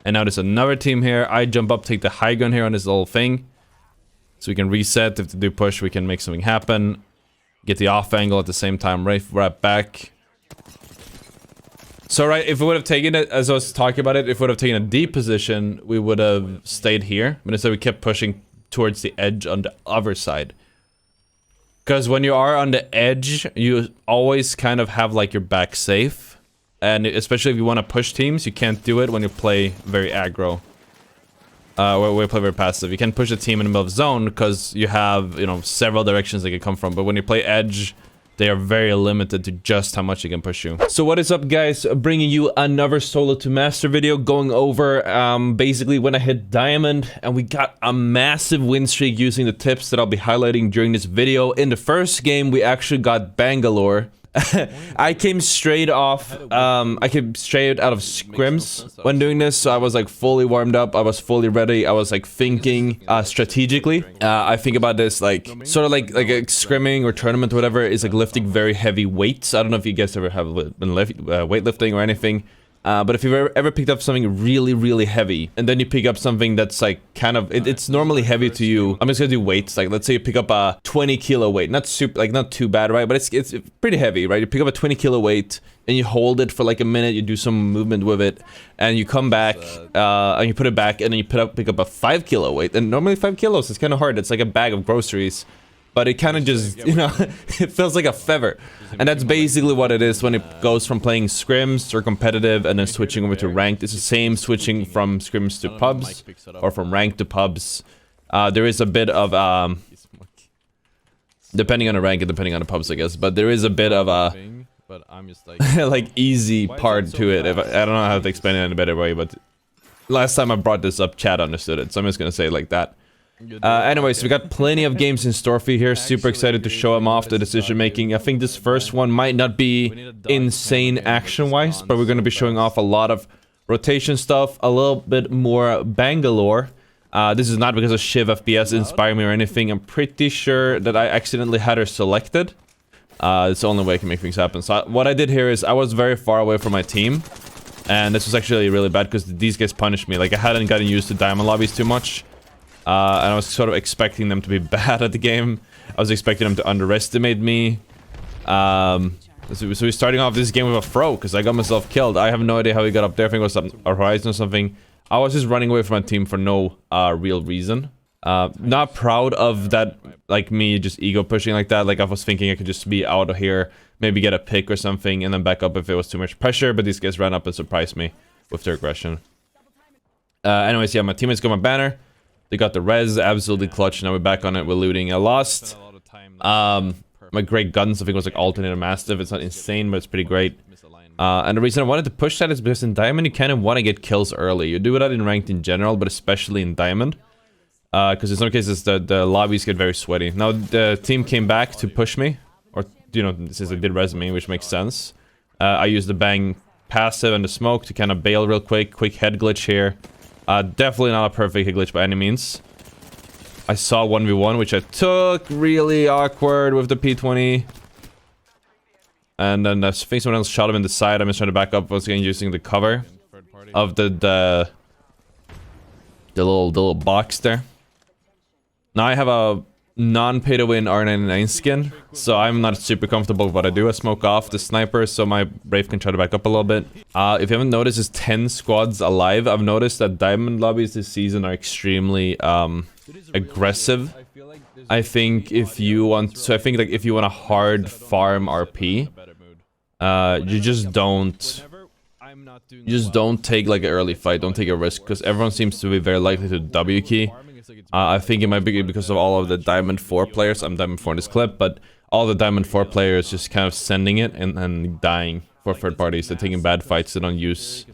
And now there's another team here. I jump up, take the high ground here on this little thing. So we can reset. If they do push, we can make something happen. Get the off angle at the same time. Right back. So right, if we would have taken it, as I was talking about it, if we would have taken a D position, we would have stayed here. But instead we kept pushing towards the edge on the other side. Because when you are on the edge, you always kind of have like your back safe. And especially if you want to push teams, you can't do it when you play very aggro. When you play very passive. You can push a team in the middle of zone because you have, you know, several directions they can come from. But when you play edge, they are very limited to just how much they can push you. So what is up, guys? Bringing you another solo to master video, going over basically when I hit diamond, and we got a massive win streak using the tips that I'll be highlighting during this video. In the first game, we actually got Bangalore. I came straight off, I came straight out of scrims when doing this, so I was like fully warmed up, I was fully ready, I was like thinking strategically. I think about this like, sort of like a scrimming or tournament or whatever is like lifting very heavy weights. I don't know if you guys ever have been weightlifting or anything. But if you've ever picked up something really heavy, and then you pick up something that's like kind of, it's normally heavy to you. I'm just gonna do weights. Like, let's say you pick up a 20 kilo weight, not super, like not too bad, right? But it's pretty heavy, right? You pick up a 20 kilo weight and you hold it for like a minute, you do some movement with it, and you come back, and you put it back, and then you pick up a 5 kilo weight. And normally 5 kilos is kind of hard. It's like a bag of groceries. But it kind of just, you know, it feels like a feather. And that's basically what it is when it goes from playing scrims or competitive and then switching over to ranked. It's the same switching from scrims to pubs or from ranked to pubs. There is a bit of, depending on the rank and depending on the pubs, I guess. But there is a bit of a, like easy part to it. I don't know how to explain it in a better way, but last time I brought this up, Chad understood it. So I'm just going to say it like that. Anyways, we got plenty of games in store for you here. Super excited to show them off the decision making. I think this first one might not be insane action wise, but we're going to be showing off a lot of rotation stuff, a little bit more Bangalore. This is not because of Shiv FPS inspiring me or anything. I'm pretty sure that I accidentally had her selected. It's the only way I can make things happen. So what I did here is I was very far away from my team, and this was actually really bad because these guys punished me. Like, I hadn't gotten used to diamond lobbies too much. And I was sort of expecting them to be bad at the game. I was expecting them to underestimate me. So we're starting off this game with a throw, because I got myself killed. I have no idea how he got up there. I think it was a horizon or something. I was just running away from my team for no real reason. Not proud of that, like me just ego pushing like that. Like, I was thinking I could just be out of here, maybe get a pick or something, and then back up if it was too much pressure. But these guys ran up and surprised me with their aggression. Anyways, yeah, my teammates got my banner. They got the res, absolutely clutch. Now we're back on it, we're looting. I lost my great guns, I think it was like Alternator Mastiff. It's not insane, but it's pretty great. And the reason I wanted to push that is because in Diamond you kind of want to get kills early. You do that in Ranked in general, but especially in Diamond. Because in some cases the lobbies get very sweaty. Now the team came back to push me. Or, you know, since they did res me, which makes sense. I used the bang passive and the smoke to kind of bail real quick. Quick head glitch here. Definitely not a perfect hit glitch by any means. I saw 1v1, which I took. Really awkward with the P20. And then I think someone else shot him in the side. I'm just trying to back up once again using the cover of the little box there. Now I have a non-pay-to-win R99 skin, so I'm not super comfortable with what I do. I smoke off the sniper so my Brave can try to back up a little bit. If you haven't noticed, there's 10 squads alive. I've noticed that diamond lobbies this season are extremely aggressive. I think if you want, so I think like if you want a hard farm RP, you just don't take like an early fight, don't take a risk, because everyone seems to be very likely to W key. I think it might be because of all of the Diamond 4 players. I'm Diamond 4 in this clip, but all the Diamond 4 players just kind of sending it and dying for third parties. They're taking bad fights, they don't use...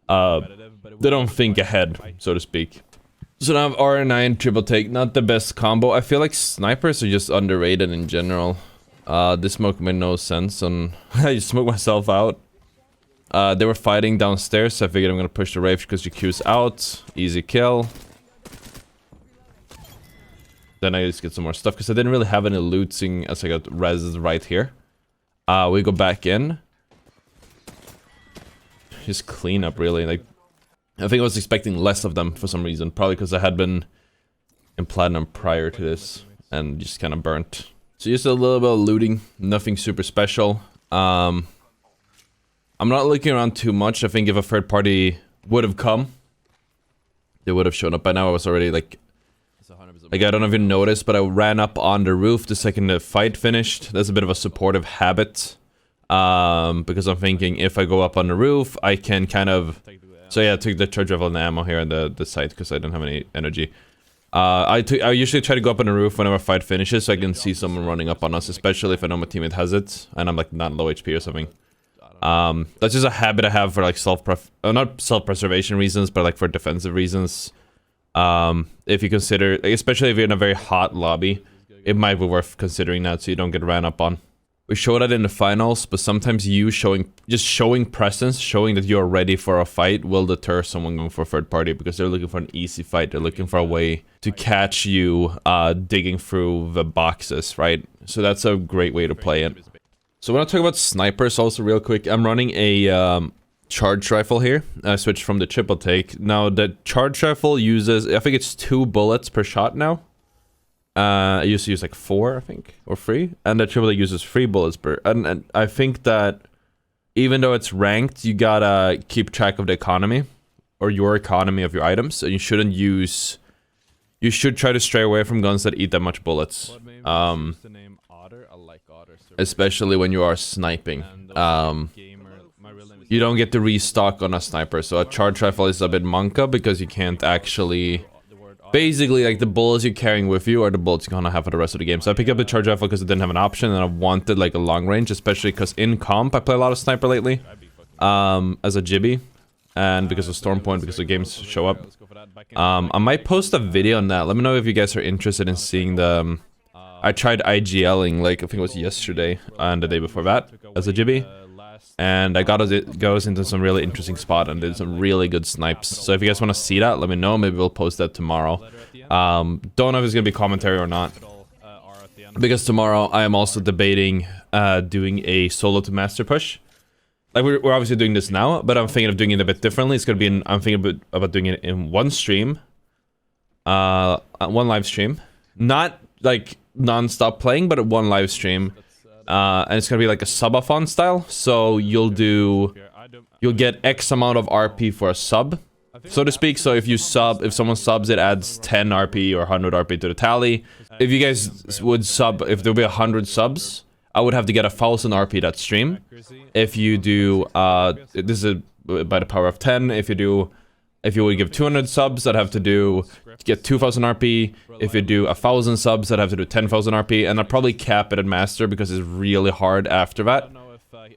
they don't think ahead, so to speak. So now I have R9 triple take, not the best combo. I feel like snipers are just underrated in general. This smoke made no sense, and I just smoked myself out. They were fighting downstairs, so I figured I'm gonna push the Wraith because your Q's out. Easy kill. Then I just get some more stuff, because I didn't really have any loot, seeing as I got reses right here. We go back in. Just clean up, really. Like, I think I was expecting less of them for some reason. Probably because I had been in Platinum prior to this and just kind of burnt. So just a little bit of looting. Nothing super special. I'm not looking around too much. I think if a third party would have come, they would have shown up by now. I was already like I don't even notice, but I ran up on the roof the second the fight finished. That's a bit of a supportive habit. Because I'm thinking if I go up on the roof, I can kind of... So yeah, I took the charge rifle and the ammo here on the site because I didn't have any energy. I usually try to go up on the roof whenever a fight finishes so I can see someone running up on us, especially if I know my teammate has it and I'm like not low HP or something. That's just a habit I have for like not self-preservation reasons, but like for defensive reasons. If you consider, especially if you're in a very hot lobby, it might be worth considering that so you don't get ran up on. We showed that in the finals, but sometimes you just showing presence, showing that you're ready for a fight will deter someone going for a third party because they're looking for an easy fight. They're looking for a way to catch you digging through the boxes, right? So that's a great way to play it. So when I talk about snipers also real quick, I'm running a charge rifle here. I switched from the triple take. Now the charge rifle uses, I think it's 2 bullets per shot now. I used to use like 4, I think, or 3, and the triple uses 3 bullets per. And I think that even though it's ranked, you gotta keep track of the economy or your economy of your items, and you shouldn't use. You should try to stray away from guns that eat that much bullets. Especially when you are sniping. You don't get to restock on a sniper, so a charge rifle is a bit monka because you can't actually. Basically, like, the bullets you're carrying with you are the bullets you're gonna have for the rest of the game. So I picked up the charge rifle because it didn't have an option, and I wanted, like, a long range, especially because in comp, I play a lot of sniper lately, as a jibby, and because of Storm Point, because the games show up. I might post a video on that. Let me know if you guys are interested in seeing the... I tried IGLing, like, I think it was yesterday, and the day before that, as a jibby. And I goes into some really interesting spot and did some really good snipes. So if you guys want to see that, let me know. Maybe we'll post that tomorrow. Don't know if it's going to be commentary or not. Because tomorrow I am also debating doing a solo to master push. Like we're obviously doing this now, but I'm thinking of doing it a bit differently. It's going to be I'm thinking about doing it in one stream. One live stream. Not like non-stop playing, but one live stream. And it's gonna be like a subathon style, so you'll get X amount of RP for a sub, so to speak. So if someone subs, it adds 10 RP or 100 RP to the tally. If you guys would sub, if there'll be 100 subs, I would have to get 1,000 RP that stream. If you do, this is by the power of 10. If you would give 200 subs, I'd have to get 2,000 RP. If you do 1,000 subs, I'd have to do 10,000 RP. And I'd probably cap it at Master because it's really hard after that.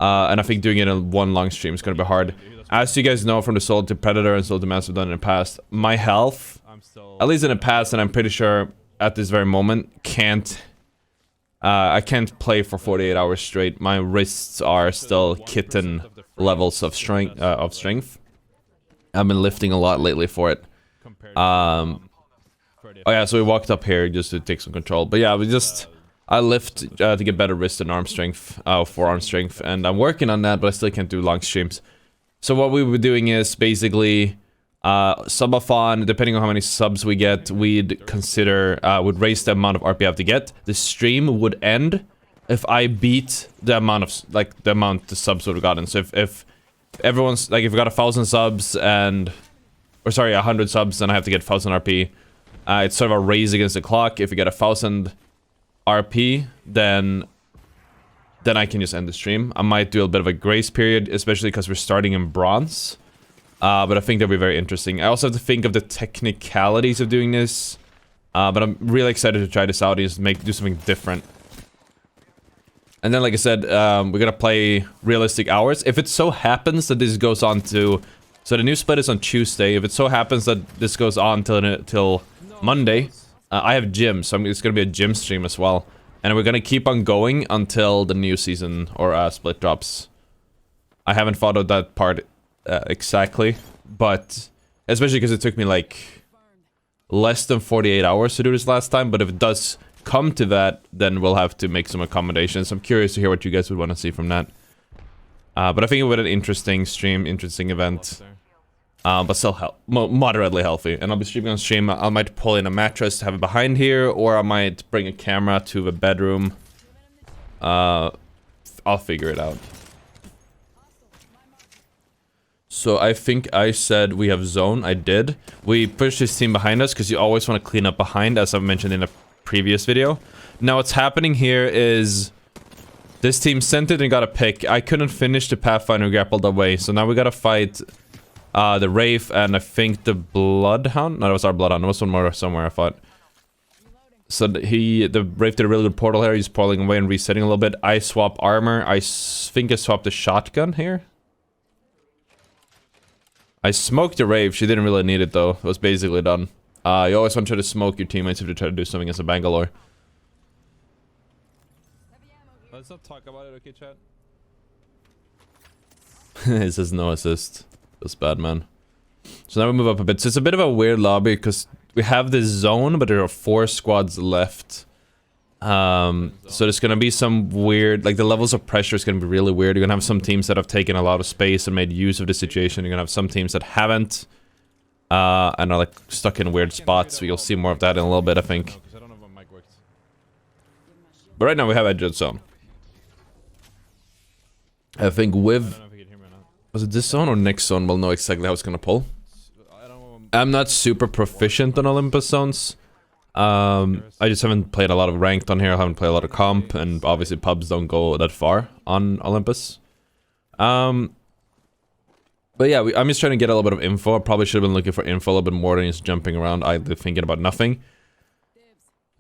And I think doing it in one long stream is going to be hard. As you guys know from the Solo to Predator and Solo to Master I've done in the past, my health, at least in the past, and I'm pretty sure at this very moment, I can't play for 48 hours straight. My wrists are still kitten levels of strength. I've been lifting a lot lately for it. Oh yeah, so we walked up here just to take some control. But yeah, I lift to get better wrist and arm strength, forearm strength, and I'm working on that, but I still can't do long streams. So what we were doing is basically subathon. Depending on how many subs we get, we'd raise the amount of RP I have to get. The stream would end if I beat the amount of the subs would have gotten. So if everyone's like, if we got 1,000 subs and, or sorry, 100 subs, then I have to get 1,000 RP. It's sort of a race against the clock. If we get 1,000 RP, then I can just end the stream. I might do a bit of a grace period, especially because we're starting in bronze. But I think that'll be very interesting. I also have to think of the technicalities of doing this. But I'm really excited to try this out and just do something different. And then, like I said, we're gonna play realistic hours. If it so happens that this goes on to... So the new split is on Tuesday. If it so happens that this goes on till Monday, I have gym, so it's gonna be a gym stream as well. And we're gonna keep on going until the new season or split drops. I haven't followed that part exactly, but... Especially because it took me like... less than 48 hours to do this last time, but if it does come to that, then we'll have to make some accommodations. I'm curious to hear what you guys would want to see from that. But I think it would be an interesting stream, interesting event. but still moderately healthy. And I'll be streaming on stream. I might pull in a mattress to have it behind here, or I might bring a camera to the bedroom. I'll figure it out. So I think I said we have zone. I did. We pushed this team behind us because you always want to clean up behind, as I mentioned in a previous video. Now what's happening here is this team sent it and got a pick. I couldn't finish the Pathfinder grappled away, so now we gotta fight the Wraith and I think the Bloodhound. No, that was our Bloodhound. There was one more somewhere, I thought. So the Wraith did a really good portal here. He's portaling away and resetting a little bit. I swap armor. I think I swapped the shotgun here. I smoked the Wraith. She didn't really need it though. It was basically done. You always want to try to smoke your teammates if you try to do something as a Bangalore. Let's not talk about it, okay, chat? It says no assist. That's bad, man. So now we move up a bit. So it's a bit of a weird lobby because we have this zone, but there are 4 squads left. So there's gonna be some weird, like the levels of pressure is gonna be really weird. You're gonna have some teams that have taken a lot of space and made use of the situation. You're gonna have some teams that haven't, and are like stuck in weird spots. So you'll see more of that in a little bit, I think. But right now we have edge of zone. I think with, was it this zone or next zone? We'll know exactly how it's gonna pull. I'm not super proficient on Olympus zones. I just haven't played a lot of ranked on here. I haven't played a lot of comp, and obviously pubs don't go that far on Olympus. But yeah, I'm just trying to get a little bit of info. I probably should have been looking for info a little bit more than just jumping around idly thinking about nothing.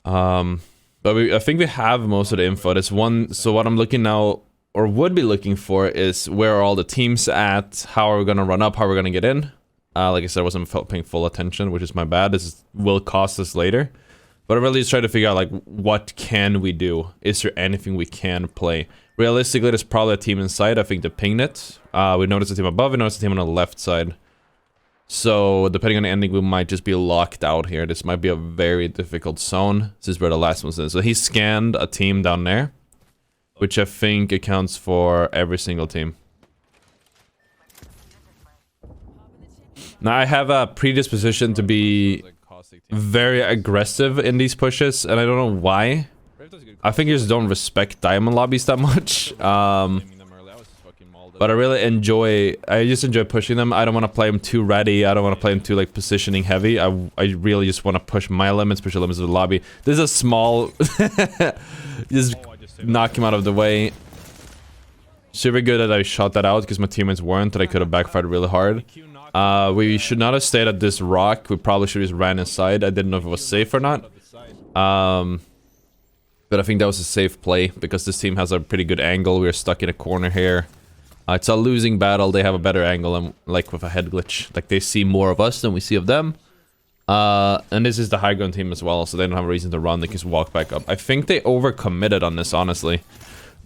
But I think we have most of the info. There's one, so what I'm looking now, or would be looking for, is where are all the teams at, how are we gonna run up, how are we gonna get in. Like I said, I wasn't paying full attention, which is my bad. Will cost us later. But I really just try to figure out, like, what can we do? Is there anything we can play? Realistically, there's probably a team inside. I think they pinged it. We noticed a team above, we noticed a team on the left side. So, depending on the ending, we might just be locked out here. This might be a very difficult zone. This is where the last one's in. So he scanned a team down there, which I think accounts for every single team. Now, I have a predisposition to be very aggressive in these pushes, and I don't know why. I think I just don't respect diamond lobbies that much. But I really enjoy, I just enjoy pushing them. I don't want to play them too ready. I don't want to play them too, like, positioning heavy. I really just want to push my limits, push the limits of the lobby. This is a small... just knock him out of the way. Super good that I shot that out, because my teammates weren't, that I could have backfired really hard. We should not have stayed at this rock. We probably should have just ran inside. I didn't know if it was safe or not. But I think that was a safe play, because this team has a pretty good angle. We're stuck in a corner here. It's a losing battle. They have a better angle, and like with a head glitch. Like, they see more of us than we see of them. And this is the high ground team as well, so they don't have a reason to run. They can just walk back up. I think they overcommitted on this, honestly.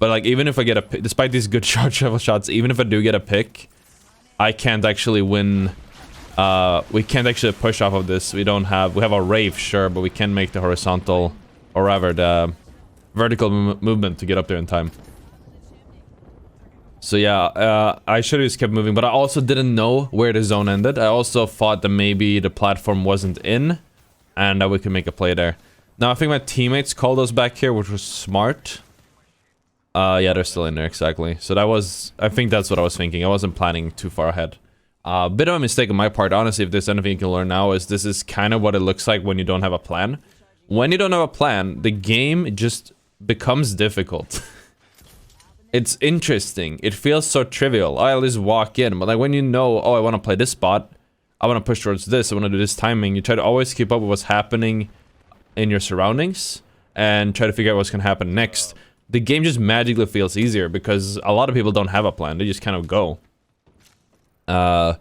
But like, even if I get a pick, despite these good charge level shots, even if I do get a pick, I can't actually win. We can't actually push off of this. We have a Wraith, sure, but we can't make the horizontal, or rather the vertical movement to get up there in time. So yeah, I should have just kept moving, but I also didn't know where the zone ended. I also thought that maybe the platform wasn't in, and that we could make a play there. Now, I think my teammates called us back here, which was smart. Yeah, they're still in there, exactly. So that was, I think that's what I was thinking. I wasn't planning too far ahead. Bit of a mistake on my part, honestly. If there's anything you can learn now, is this is kind of what it looks like when you don't have a plan. When you don't have a plan, the game just becomes difficult. It's interesting. It feels so trivial. I'll just walk in, but like when you know, oh, I want to play this spot, I want to push towards this, I want to do this timing, you try to always keep up with what's happening in your surroundings and try to figure out what's going to happen next. The game just magically feels easier because a lot of people don't have a plan. They just kind of go. Now,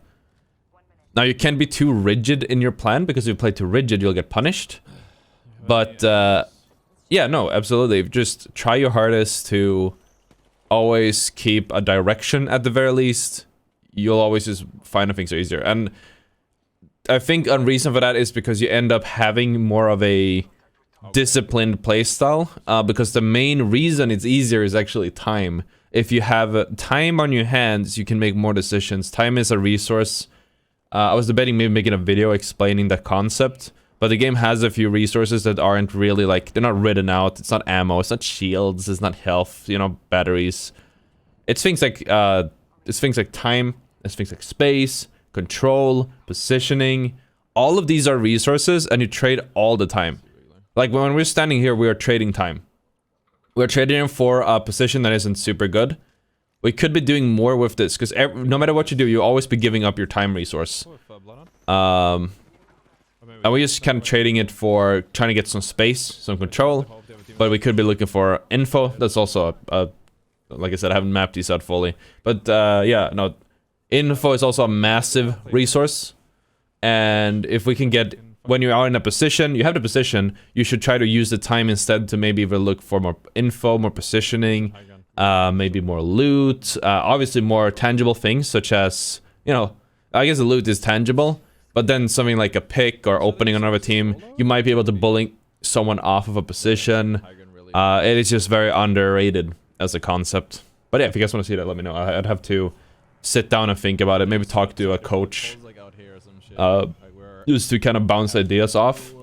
you can't be too rigid in your plan, because if you play too rigid, you'll get punished. But, yeah, no, absolutely. Just try your hardest to always keep a direction at the very least. You'll always just find that things are easier. And I think a reason for that is because you end up having more of a disciplined playstyle, because the main reason it's easier is actually time. If you have time on your hands, you can make more decisions. Time is a resource I was debating maybe making a video explaining that concept, but the game has a few resources that aren't really like, they're not written out. It's not ammo, it's not shields, it's not health, you know, batteries. It's things like time, it's things like space, control, positioning. All of these are resources and you trade all the time. Like when we're standing here, we are trading time. We're trading for a position that isn't super good. We could be doing more with this, because no matter what you do, you'll always be giving up your time resource. And we're just kind of trading it for trying to get some space, some control. But we could be looking for info. That's also like I said, I haven't mapped these out fully. But yeah, no, info is also a massive resource. And if we can get, when you are in a position, you have the position, you should try to use the time instead to maybe even look for more info, more positioning. Maybe more loot, obviously more tangible things such as, you know, I guess the loot is tangible, but then something like a pick or opening another team, you might be able to bully someone off of a position. It is just very underrated as a concept. But yeah, if you guys want to see that, let me know. I'd have to sit down and think about it, maybe talk to a coach, just to kind of bounce ideas off,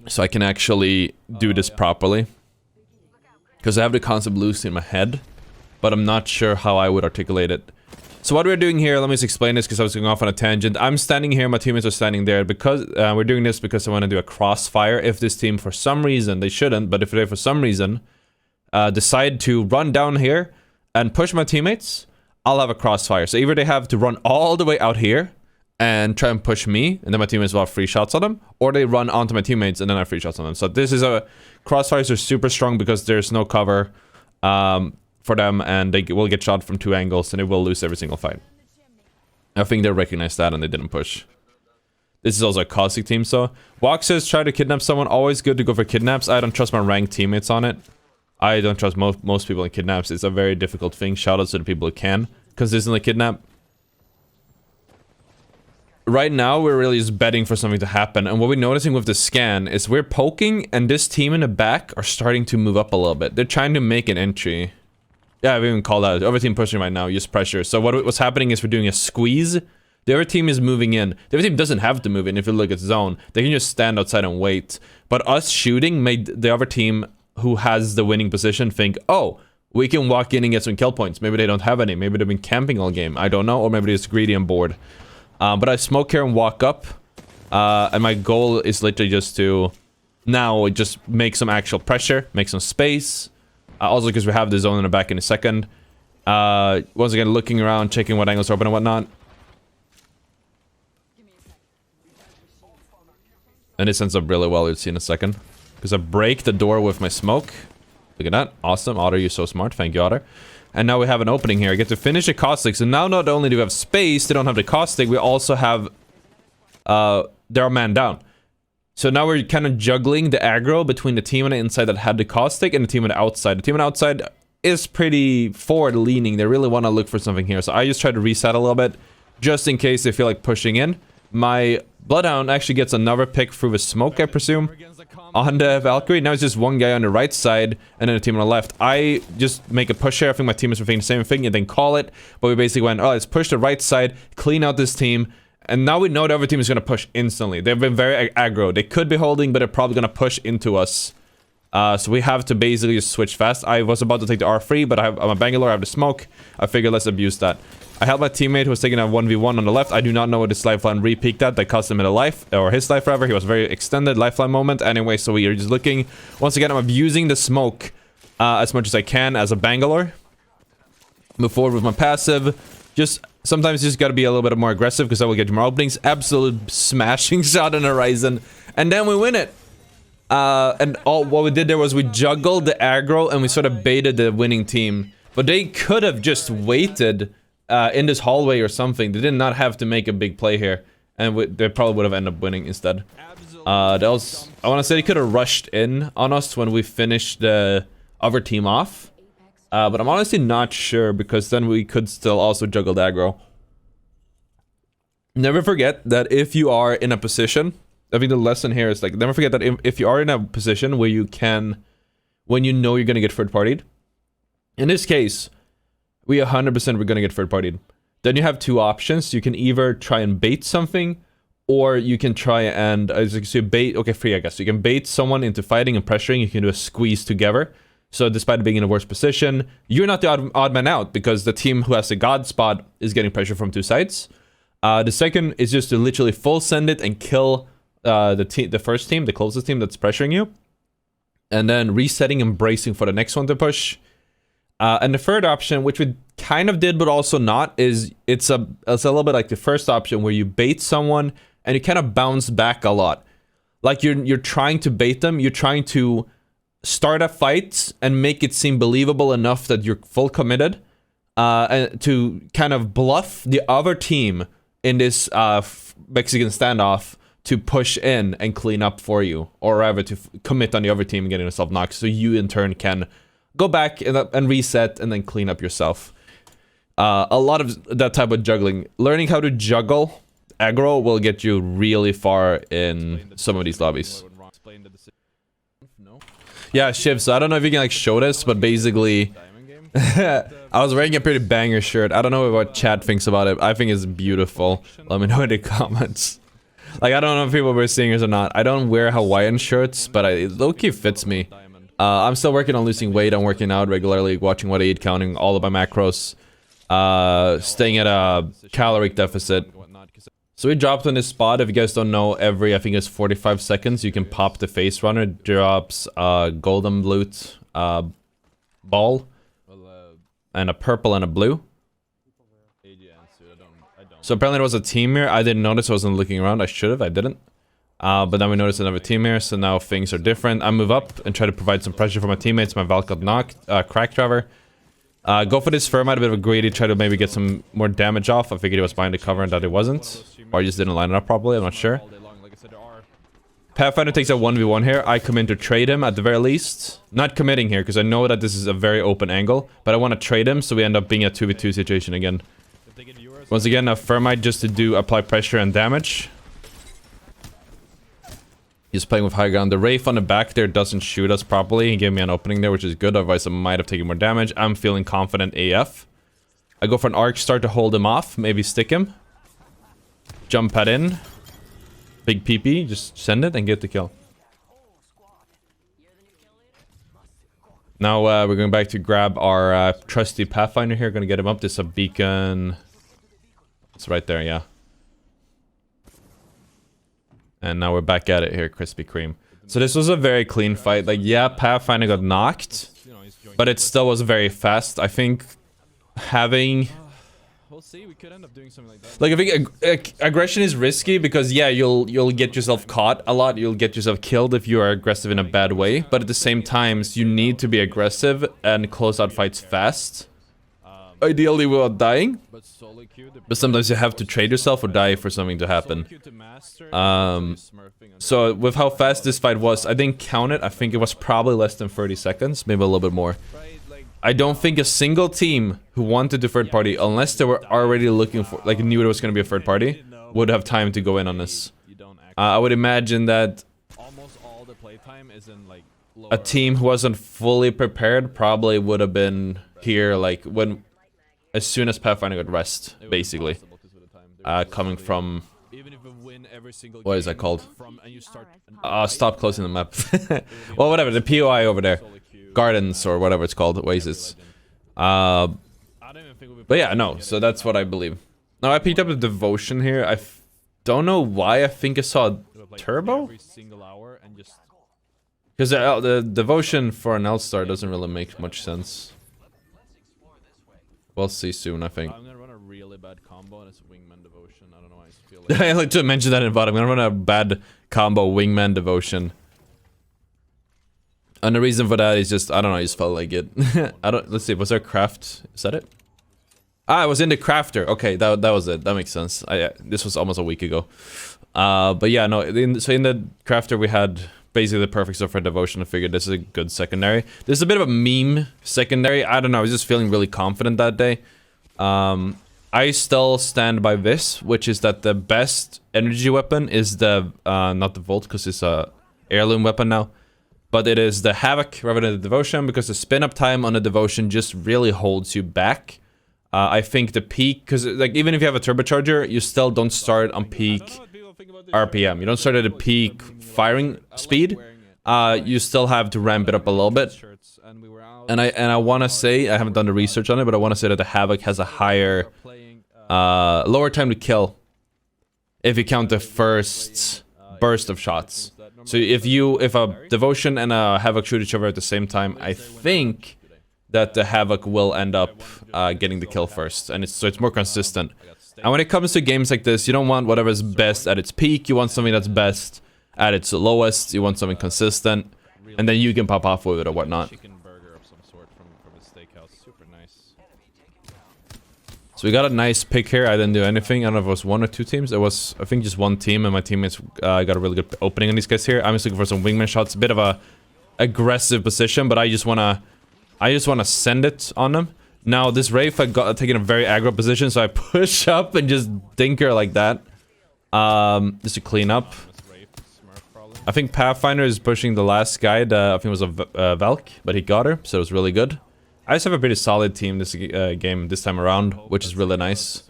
so I can actually do this properly. Because I have the concept loose in my head, but I'm not sure how I would articulate it. So what we're doing here, let me just explain this because I was going off on a tangent. I'm standing here, my teammates are standing there, because we're doing this because I want to do a crossfire. If this team, for some reason, they shouldn't, but if they, for some reason, decide to run down here and push my teammates, I'll have a crossfire. So either they have to run all the way out here and try and push me, and then my teammates will have free shots on them, or they run onto my teammates and then I have free shots on them. So this is crossfires are super strong because there's no cover for them, and they will get shot from 2 angles and they will lose every single fight. I think they recognized that and they didn't push. This is also a caustic team, so Walk says try to kidnap someone. Always good to go for kidnaps. I don't trust my ranked teammates on it. I don't trust most people in kidnaps. It's a very difficult thing. Shout out to the people who can consistently kidnap. Right now, we're really just betting for something to happen. And what we're noticing with the scan is we're poking, and this team in the back are starting to move up a little bit. They're trying to make an entry. Yeah, I've even called out. The other team pushing right now, use pressure. So what's happening is we're doing a squeeze. The other team is moving in. The other team doesn't have to move in if you look at zone. They can just stand outside and wait. But us shooting made the other team who has the winning position think, oh, we can walk in and get some kill points. Maybe they don't have any. Maybe they've been camping all game. I don't know. Or maybe they're just greedy and bored. But I smoke here and walk up, and my goal is literally just to now just make some actual pressure, make some space, also because we have the zone in the back in a second. Once again, looking around, checking what angles are open and whatnot. And this ends up really well, you'll see in a second. Because I break the door with my smoke. Look at that. Awesome. Ottr, you're so smart. Thank you, Ottr. And now we have an opening here. I get to finish the caustic. So now not only do we have space, they don't have the caustic, we also have... they're man down. So now we're kind of juggling the aggro between the team on the inside that had the caustic and the team on the outside. The team on the outside is pretty forward-leaning. They really want to look for something here. So I just try to reset a little bit, just in case they feel like pushing in. My Bloodhound actually gets another pick through the smoke, I presume, on the Valkyrie. Now it's just one guy on the right side and then a team on the left. I just make a push here. I think my team is thinking the same thing and then call it. But we basically went, oh, let's push the right side, clean out this team. And now we know the other team is going to push instantly. They've been very aggro. They could be holding, but they're probably going to push into us. So we have to basically just switch fast. I was about to take the R3, but I'm a Bangalore, I have the smoke. I figured let's abuse that. I helped my teammate who was taking a 1v1 on the left. I do not know what his lifeline re-peaked at. That cost him a life, or his life rather. He was very extended lifeline moment. Anyway, so we are just looking. Once again, I'm abusing the smoke as much as I can as a Bangalore. Move forward with my passive. Just sometimes you just gotta be a little bit more aggressive because I will get more openings. Absolute smashing shot on Horizon. And then we win it. And what we did there was we juggled the aggro and we sort of baited the winning team. But they could have just waited in this hallway or something. They did not have to make a big play here. And they probably would have ended up winning instead. I want to say they could have rushed in on us when we finished the other team off. But I'm honestly not sure because then we could still also juggle the aggro. Never forget that if you are in a position, I think the lesson here is like, never forget that if you are in a position where you can, when you know you're going to get third partied. In this case, we 100% we're going to get third partied. then you have two options. You can either try and bait something, or you can try and, as you can see, bait, okay, free, I guess. You can bait someone into fighting and pressuring. You can do a squeeze together. So despite being in a worse position, you're not the odd man out, because the team who has the god spot is getting pressure from two sides. The second is just to literally full send it and kill the first team, the closest team that's pressuring you. And then resetting and bracing for the next one to push. And the third option, which we kind of did but also not, is it's a little bit like the first option, where you bait someone and you kind of bounce back a lot. Like you're trying to bait them, you're trying to start a fight and make it seem believable enough that you're full committed, and to kind of bluff the other team in this Mexican standoff to push in and clean up for you, or rather to commit on the other team and getting yourself knocked, so you in turn can go back and reset and then clean up yourself. A lot of that type of juggling. Learning how to juggle aggro will get you really far in some of these lobbies. Yeah, Shiv, so I don't know if you can like show this, but basically I was wearing a pretty banger shirt. I don't know what chat thinks about it. I think it's beautiful. Let me know in the comments. Like, I don't know if people were seeing this or not. I don't wear Hawaiian shirts, but it low-key fits me. I'm still working on losing weight. I'm working out regularly, watching what I eat, counting all of my macros, staying at a caloric deficit. So we dropped on this spot. If you guys don't know, every, I think it's 45 seconds, you can pop the face runner. It drops a golden loot ball, and a purple and a blue. So apparently there was a team here. I didn't notice. I wasn't looking around. I should have. I didn't. But then we noticed another team here, so now things are different. I move up and try to provide some pressure for my teammates. My Valk got knocked, cracked rather. Go for this Firmite, a bit of a greedy, try to maybe get some more damage off. I figured he was behind the cover and that it wasn't. Or I just didn't line it up properly, I'm not sure. Pathfinder takes a 1v1 here. I come in to trade him at the very least. Not committing here, because I know that this is a very open angle. But I want to trade him, so we end up being a 2v2 situation again. Once again, a Firmite just to apply pressure and damage. He's playing with high ground. The Wraith on the back there doesn't shoot us properly. He gave me an opening there, which is good. Otherwise, I might have taken more damage. I'm feeling confident AF. I go for an arc start to hold him off. Maybe stick him. Jump pad in. Big PP. Just send it and get the kill. Now we're going back to grab our trusty Pathfinder here. Going to get him up. There's a beacon. It's right there, yeah. And now we're back at it here, Krispy Kreme. So this was a very clean fight. Like, yeah, Pathfinder got knocked, but it still was very fast. I think having... We'll see, we could end up doing something like that. Like, I think aggression is risky because, yeah, you'll get yourself caught a lot. You'll get yourself killed if you are aggressive in a bad way. But at the same time, you need to be aggressive and close out fights fast. Ideally without dying. But sometimes you have to trade yourself or die for something to happen. So with how fast this fight was, I didn't count it. I think it was probably less than 30 seconds, maybe a little bit more. I don't think a single team who wanted the third party, unless they were already looking for, like knew it was going to be a third party, would have time to go in on this. I would imagine that a team who wasn't fully prepared probably would have been here like when... as soon as Pathfinder got rest, basically. Coming from... what is that called? Stop closing the map. Well, whatever, the POI over there. Gardens, or whatever it's called, Oasis. But yeah, no, so that's what I believe. Now, I picked up a Devotion here. I don't know why. I think I saw Turbo? Because the Devotion for an L-Star doesn't really make much sense. We'll see soon, I think. I'm gonna run a really bad combo and it's Wingman Devotion. I don't know why I feel like... I like to mention that in VOD. I'm gonna run a bad combo Wingman Devotion. And the reason for that is just, I don't know, I just felt like it. Let's see, was there craft? Is that it? Ah, it was in the crafter. Okay, that was it. That makes sense. This was almost a week ago. But yeah, no, so in the crafter we had... basically the perfect stuff for Devotion. I figured this is a good secondary. This is a bit of a meme secondary. I don't know. I was just feeling really confident that day. I still stand by this, which is that the best energy weapon is the, not the Volt, because it's a heirloom weapon now. But it is the Havoc rather than the Devotion, because the spin up time on the Devotion just really holds you back. I think the peak, because like even if you have a turbocharger, you still don't start on peak RPM. You don't start at a peak firing speed. You still have to ramp it up a little bit. And I want to say, I haven't done the research on it, but I want to say that the Havoc has a higher, lower time to kill if you count the first burst of shots. So if a Devotion and a Havoc shoot each other at the same time, I think that the Havoc will end up getting the kill first, and so it's more consistent. And when it comes to games like this, you don't want whatever's best at its peak, you want something that's best at its lowest, you want something consistent, and then you can pop off with it or whatnot. So we got a nice pick here. I didn't do anything. I don't know if it was one or two teams. It was, I think, just one team, and my teammates got a really good opening on these guys here. I'm just looking for some wingman shots. A bit of a aggressive position, but I just wanna send it on them. Now this Wraith, I got taken a very aggro position, so I push up and just dinker like that, just to clean up. I think Pathfinder is pushing the last guy. I think it was a Valk, but he got her, so it was really good. I just have a pretty solid team this game this time around, which is really nice,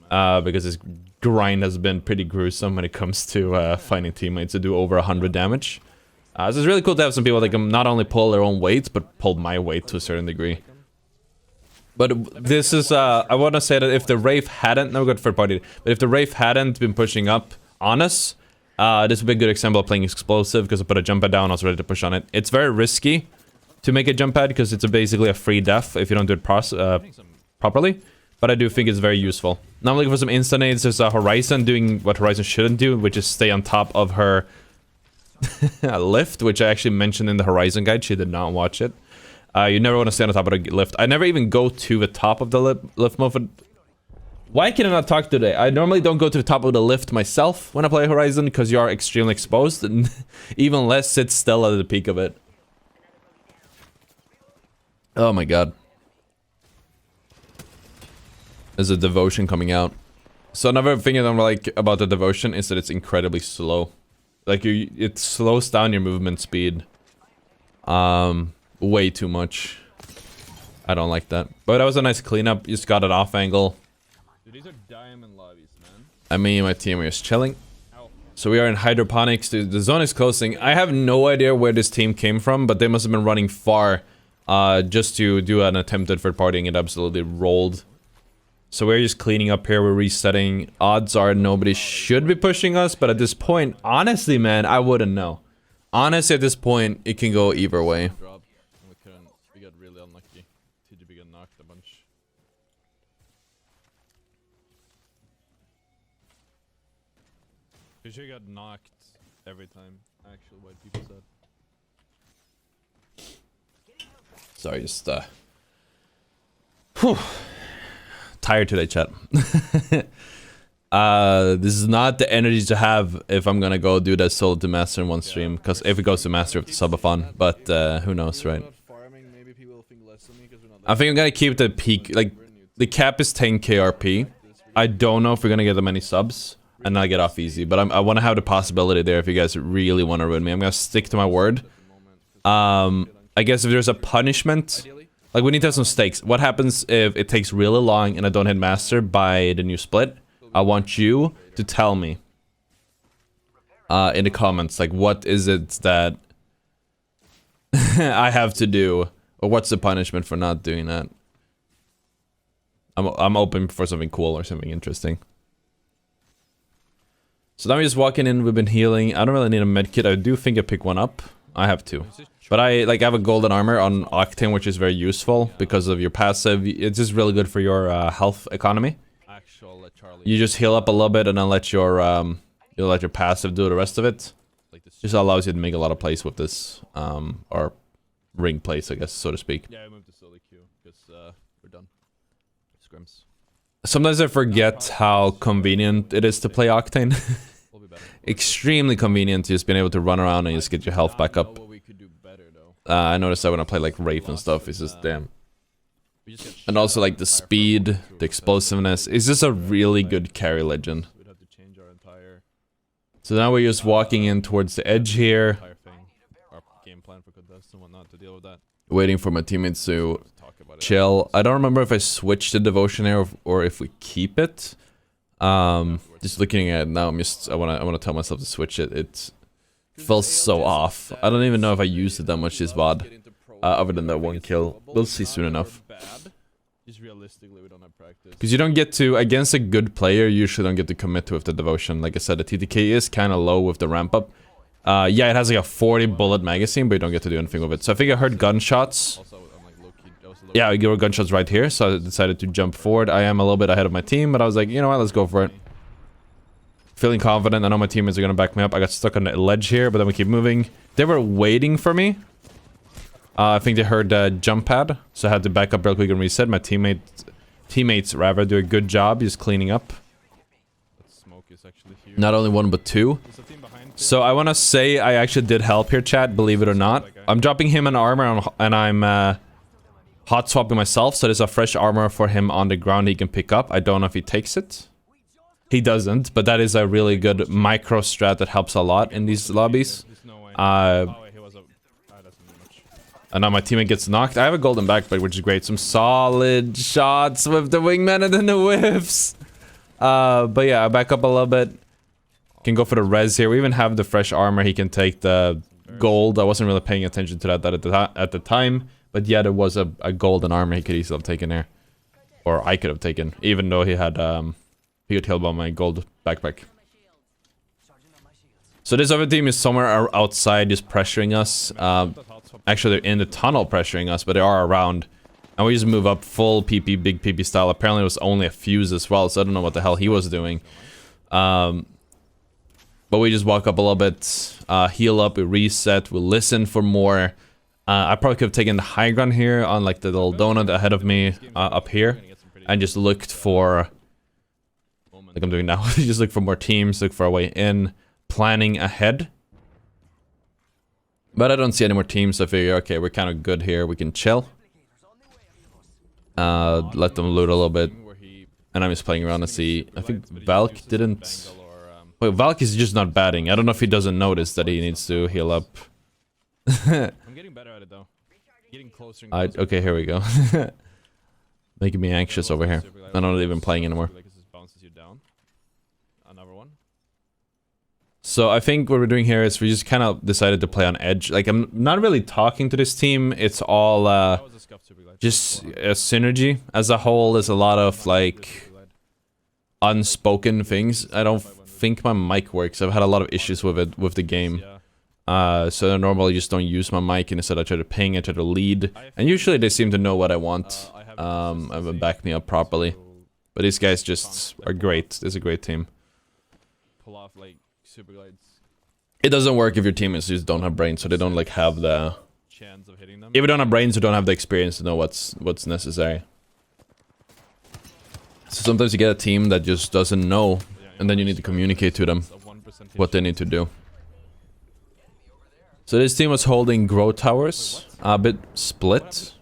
because this grind has been pretty gruesome when it comes to finding teammates to do over 100 damage. So it's really cool to have some people that can not only pull their own weight, but pull my weight to a certain degree. But this is, I want to say that if the Wraith hadn't, no good third party, but if the Wraith hadn't been pushing up on us, this would be a good example of playing explosive, because I put a jump pad down, I was ready to push on it. It's very risky to make a jump pad, because it's basically a free death if you don't do it properly. But I do think it's very useful. Now I'm looking for some instant aids. There's a Horizon doing what Horizon shouldn't do, which is stay on top of her lift, which I actually mentioned in the Horizon guide. She did not watch it. You never want to stay on the top of the lift. I never even go to the top of the lift mode. Why can I not talk today? I normally don't go to the top of the lift myself when I play Horizon, because you are extremely exposed, and even less sit still at the peak of it. Oh my god. There's a Devotion coming out. So another thing that I'm like about the Devotion is that it's incredibly slow. Like it slows down your movement speed. Way too much. I don't like that. But that was a nice cleanup. You just got it off angle. Dude, these are diamond lobbies, man. I mean, my team is chilling. So we are in hydroponics. The zone is closing. I have no idea where this team came from, but they must have been running far. Just to do an attempted third party, and it absolutely rolled. So we're just cleaning up here, we're resetting. Odds are nobody should be pushing us, but at this point, honestly, man, I wouldn't know. Honestly, at this point, it can go either way. We got really unlucky. TGB got knocked a bunch. Pretty sure got knocked every time, actually, what people said. Sorry, just whew. Tired today, chat. This is not the energy to have if I'm gonna go do that solo to master in one stream, because if it goes to master of the subathon, but who knows, right? I think I'm gonna keep the peak, like the cap is 10k RP. I don't know if we're gonna get that many subs and not get off easy, but I want to have the possibility there if you guys really want to ruin me. I'm gonna stick to my word. I guess if there's a punishment, like we need to have some stakes. What happens if it takes really long and I don't hit master by the new split? I want you to tell me in the comments, like what is it that I have to do, or what's the punishment for not doing that? I'm open for something cool or something interesting. So now we're just walking in, we've been healing. I don't really need a medkit. I do think I pick one up. I have two. But I have a golden armor on Octane, which is very useful because of your passive. It's just really good for your health economy. You just heal up a little bit and then let your you'll let your passive do the rest of it. Just allows you to make a lot of plays with this, or ring plays, I guess, so to speak. Yeah, I moved to solo queue because we're done. Scrims. Sometimes I forget how convenient it is to play Octane. Extremely convenient, just being able to run around and just get your health back up. I noticed that when I play like Wraith and stuff, it's just damn. And also like the speed, the explosiveness, it's just a really good carry legend. So now we're just walking in towards the edge here. Game plan for contest and whatnot to deal with that. Waiting for my teammates to chill. I don't remember if I switched the devotion here or if we keep it. Just looking at it now, I wanna tell myself to switch it. It feels so off. I don't even know if I used it that much this VOD. Other than that one kill. We'll see soon enough. Because you don't get to, against a good player, you usually don't get to commit to with the devotion. Like I said, the TTK is kind of low with the ramp up. Yeah, it has like a 40 bullet magazine, but you don't get to do anything with it. So I think I heard gunshots. Yeah, I heard gunshots right here, so I decided to jump forward. I am a little bit ahead of my team, but I was like, you know what, let's go for it. Feeling confident, I know my teammates are gonna back me up. I got stuck on the ledge here, but then we keep moving. They were waiting for me. I think they heard the jump pad, so I had to back up real quick and reset. My teammates rather do a good job just cleaning up. Not only one, but two. So I want to say I actually did help here, chat, believe it or not. I'm dropping him an armor and I'm hot swapping myself, so there's a fresh armor for him on the ground he can pick up. I don't know if he takes it. He doesn't, but that is a really good micro strat that helps a lot in these lobbies. And now my teammate gets knocked. I have a golden backpack, which is great. Some solid shots with the wingman and then the whiffs. But yeah, I back up a little bit. Can go for the res here. We even have the fresh armor. He can take the gold. I wasn't really paying attention to that at the time. But yeah, there was a golden armor he could easily have taken there. Or I could have taken. Even though he had he got killed by my gold backpack. So this other team is somewhere outside just pressuring us. Actually, they're in the tunnel pressuring us, but they are around. And we just move up full PP, big PP style. Apparently it was only a fuse as well, so I don't know what the hell he was doing. But we just walk up a little bit, heal up, we reset, we listen for more. I probably could have taken the high ground here on like the little donut ahead of me up here. And just looked for, like I'm doing now, just look for more teams, look for a way in, planning ahead. But I don't see any more teams, so I figure, okay, we're kind of good here, we can chill. Let them loot a little bit. And I'm just playing around to see, I think Valk didn't... Wait, Valk is just not batting. I don't know if he doesn't notice that he needs to heal up. I'm getting better at it though. Getting closer and closer. Okay, here we go. Making me anxious over here. I'm not even playing anymore. So I think what we're doing here is we just kind of decided to play on edge. Like, I'm not really talking to this team. It's all just a synergy. As a whole, there's a lot of like unspoken things. I don't think my mic works. I've had a lot of issues with it with the game. So I normally just don't use my mic, and instead I try to ping, I try to lead. And usually they seem to know what I want and back me up properly. But these guys just are great. It's a great team. Pull off like super glides. It doesn't work if your teammates just don't have brains, so they don't like have the chance of hitting them. If you don't have brains, you don't have the experience to know what's necessary. So sometimes you get a team that just doesn't know, and then you need to communicate to them what they need to do. So this team was holding grow towers, a bit split.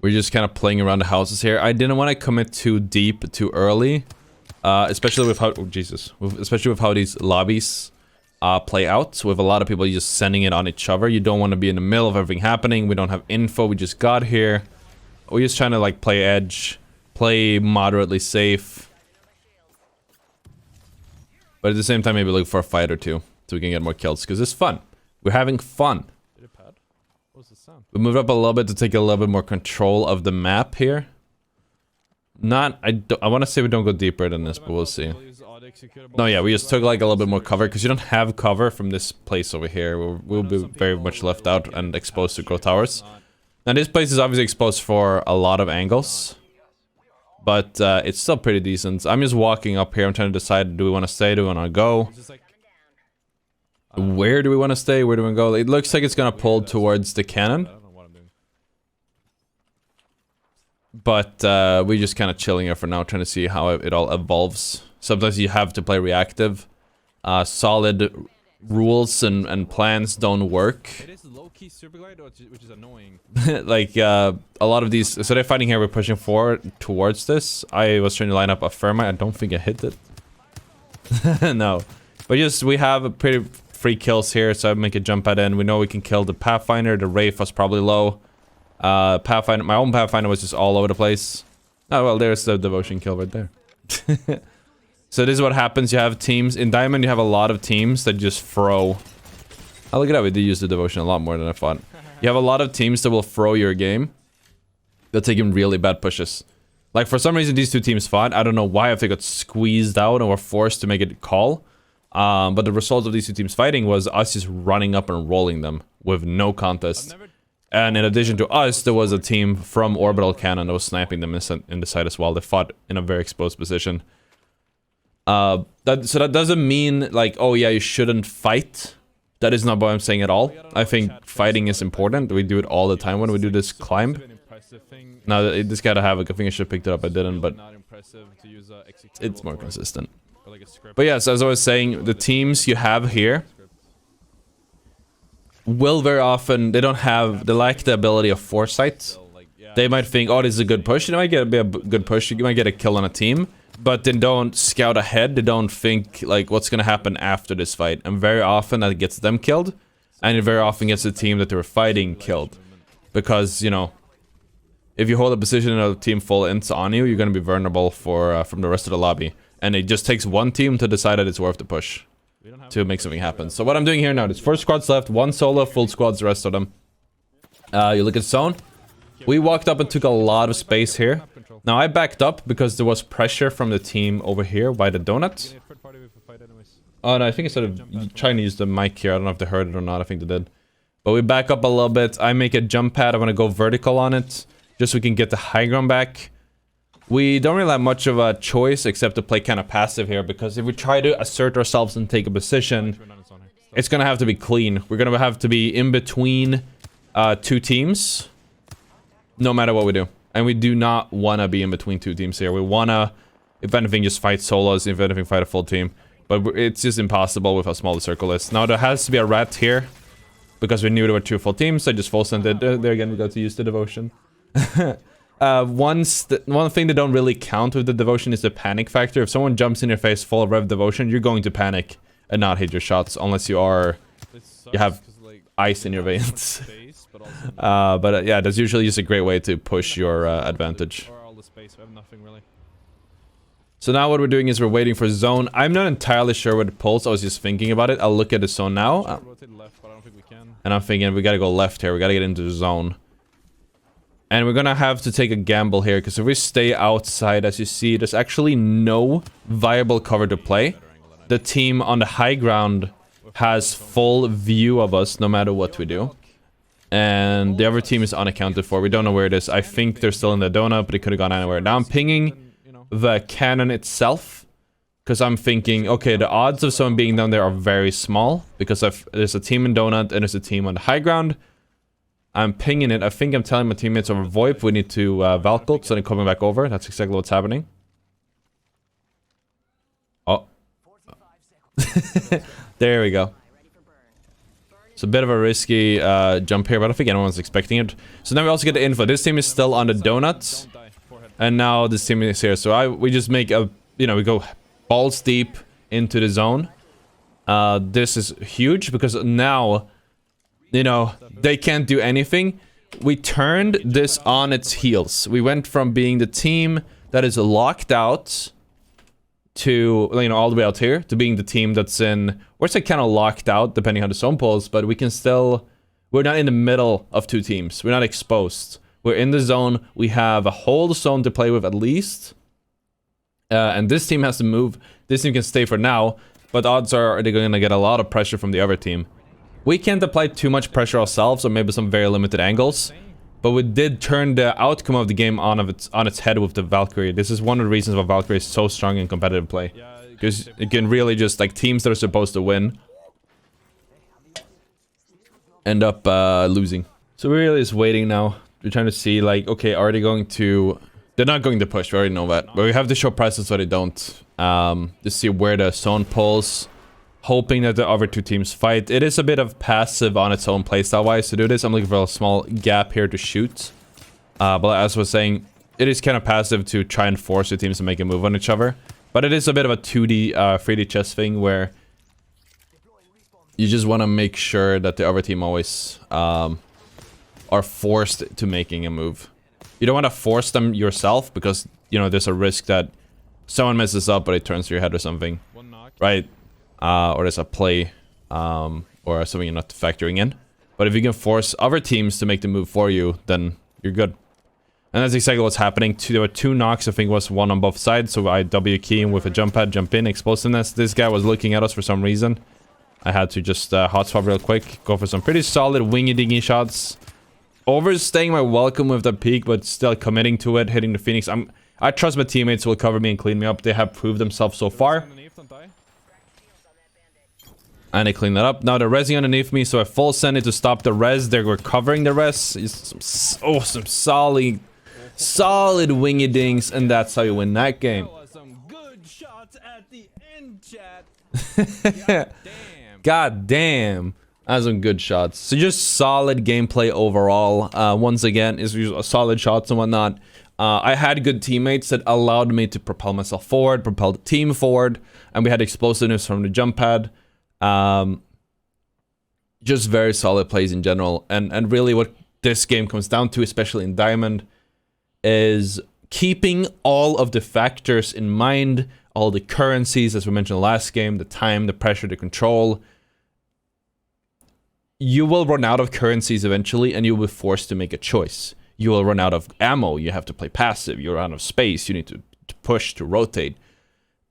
We're just kind of playing around the houses here. I didn't want to commit too deep too early, especially with how especially with how these lobbies play out. With a lot of people just sending it on each other. You don't want to be in the middle of everything happening. We don't have info. We just got here. We're just trying to like play edge, play moderately safe. But at the same time, maybe look for a fight or two so we can get more kills, because it's fun. We're having fun. Did it pad? What was the sound? We moved up a little bit to take a little bit more control of the map here. I want to say we don't go deeper than this, but we'll see. No, yeah, we just took like a little bit more cover, because you don't have cover from this place over here. We'll be very much left out and exposed to grow towers. Now this place is obviously exposed for a lot of angles. But it's still pretty decent. I'm just walking up here. I'm trying to decide, do we want to stay? Do we want to go? Where do we want to stay? Where do we go? It looks like it's going to pull towards the cannon. But we're just kind of chilling here for now, trying to see how it all evolves. Sometimes you have to play reactive. Solid rules and plans don't work. It is low-key super glide, which is annoying. Like, a lot of these... So they're fighting here, we're pushing forward towards this. I was trying to line up a Thermite, I don't think I hit it. No. But just, we have a pretty free kills here, so I make a jump pad in. We know we can kill the Pathfinder. The Wraith was probably low. Pathfinder, my own Pathfinder was just all over the place. Oh, well, there's the Devotion kill right there. So this is what happens. You have teams. In Diamond, you have a lot of teams that just throw... Oh, look at that. We did use the Devotion a lot more than I thought. You have a lot of teams that will throw your game. They're taking really bad pushes. Like, for some reason, these two teams fought. I don't know why, if they got squeezed out and were forced to make it call. But the result of these two teams fighting was us just running up and rolling them with no contest. And in addition to us, there was a team from Orbital Cannon that was sniping them in the side as well. They fought in a very exposed position. So that doesn't mean, like, oh yeah, you shouldn't fight. That is not what I'm saying at all. I think fighting is important. We do it all the time when we do this climb. Now, this guy to have, I think I should have picked it up. I didn't, but it's more consistent. But yes, as I was saying, the teams you have here will very often, they lack the ability of foresight. They might think, oh, this is a good push. It might be a good push. You might get a kill on a team. But they don't scout ahead. They don't think, like, what's going to happen after this fight. And very often that gets them killed. And it very often gets the team that they were fighting killed. Because, you know, if you hold a position and a team full ints on you, you're going to be vulnerable for from the rest of the lobby. And it just takes one team to decide that it's worth the push to make something happen. So what I'm doing here now, there's 4 squads left, 1 solo, full squads, the rest of them. You look at zone. We walked up and took a lot of space here. Now I backed up because there was pressure from the team over here by the donut. Oh no, I think instead of trying to use the mic here, I don't know if they heard it or not, I think they did. But we back up a little bit. I make a jump pad, I'm gonna go vertical on it, just so we can get the high ground back. We don't really have much of a choice except to play kind of passive here, because if we try to assert ourselves and take a position, it's gonna have to be clean. We're gonna have to be in between 2 teams, no matter what we do. And we do not want to be in between 2 teams here. We want to, if anything, just fight solos, if anything, fight a full team. But it's just impossible with how small the circle is. Now, there has to be a rat here, because we knew there were 2 full teams. I just full sent it. There again, we got to use the Devotion. One thing that don't really count with the Devotion is the panic factor. If someone jumps in your face full of rev Devotion, you're going to panic and not hit your shots, unless you have ice in your veins. Yeah, that's usually just a great way to push your advantage. So now what we're doing is we're waiting for zone. I'm not entirely sure where the pulse. I was just thinking about it. I'll look at the zone now. And I'm thinking we gotta go left here. We gotta get into the zone. And we're gonna have to take a gamble here, because if we stay outside, as you see, there's actually no viable cover to play. The team on the high ground has full view of us no matter what we do. And the other team is unaccounted for. We don't know where it is. I think they're still in the donut, but it could have gone anywhere. Now I'm pinging the cannon itself, because I'm thinking, okay, the odds of someone being down there are very small, because there's a team in donut and there's a team on the high ground. I'm pinging it. I think I'm telling my teammates over VoIP we need to Valkyrie, so they're coming back over. That's exactly what's happening. Oh. There we go. It's a bit of a risky jump here, but I don't think anyone's expecting it. So now we also get the info. This team is still on the donuts. And now this team is here. So we just make a, you know, we go balls deep into the zone. This is huge because now, you know, they can't do anything. We turned this on its heels. We went from being the team that is locked out to, you know, all the way out here, to being the team that's in, we're still kind of locked out depending on the zone pulls, but we can still, we're not in the middle of 2 teams. We're not exposed. We're in the zone. We have a whole zone to play with at least. And this team has to move. This team can stay for now, but odds are they're going to get a lot of pressure from the other team. We can't apply too much pressure ourselves, or maybe some very limited angles. But we did turn the outcome of the game on its head with the Valkyrie. This is one of the reasons why Valkyrie is so strong in competitive play. Because it can really just, like, teams that are supposed to win end up losing. So we're really just waiting now. We're trying to see, like, okay, are they going to... They're not going to push, we already know that. But we have to show presence so they don't. To see where the zone pulls. Hoping that the other 2 teams fight. It is a bit of passive on its own playstyle-wise to do this. I'm looking for a small gap here to shoot. But as I was saying, it is kind of passive to try and force your teams to make a move on each other. But it is a bit of a 2D, 3D chess thing where You just want to make sure that the other team always are forced to making a move. You don't want to force them yourself because, you know, there's a risk that someone messes up or it turns to your head or something, right? Or there's a play or something you're not factoring in. But if you can force other teams to make the move for you, then you're good. And that's exactly what's happening. There were 2 knocks, I think it was 1 on both sides. So I W key him with a jump pad, jump in, explosiveness. This guy was looking at us for some reason. I had to just hot swap real quick, go for some pretty solid wingy dingy shots. Overstaying my welcome with the peak, but still committing to it, hitting the Phoenix. I trust my teammates will cover me and clean me up. They have proved themselves so far. And they clean that up. Now they're rezzing underneath me, so I full send it to stop the res. They're recovering the res. Some solid wingy dings, and that's how you win that game. Some good shots at the end, chat. God damn. That's some good shots. So just solid gameplay overall. Once again, is solid shots and whatnot. I had good teammates that allowed me to propel myself forward, propel the team forward, and we had explosiveness from the jump pad. Just very solid plays in general. And really what this game comes down to, especially in Diamond, is keeping all of the factors in mind, all the currencies, as we mentioned last game, the time, the pressure, the control. You will run out of currencies eventually, and you'll be forced to make a choice. You will run out of ammo, you have to play passive, you're out of space, you need to push, to rotate.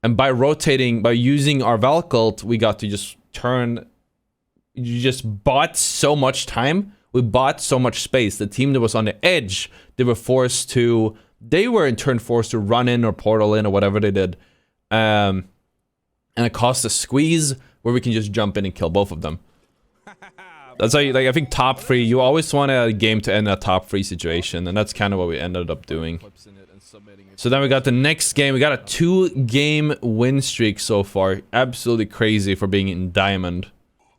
And by rotating, by using our Valcult, we got to just turn... You just bought so much time, we bought so much space. The team that was on the edge, they were forced to... They were in turn forced to run in or portal in or whatever they did. And it cost a squeeze where we can just jump in and kill both of them. That's how you, like, I think top 3, you always want a game to end a top 3 situation, and that's kind of what we ended up doing. So then we got the next game. We got a 2-game win streak so far. Absolutely crazy for being in Diamond.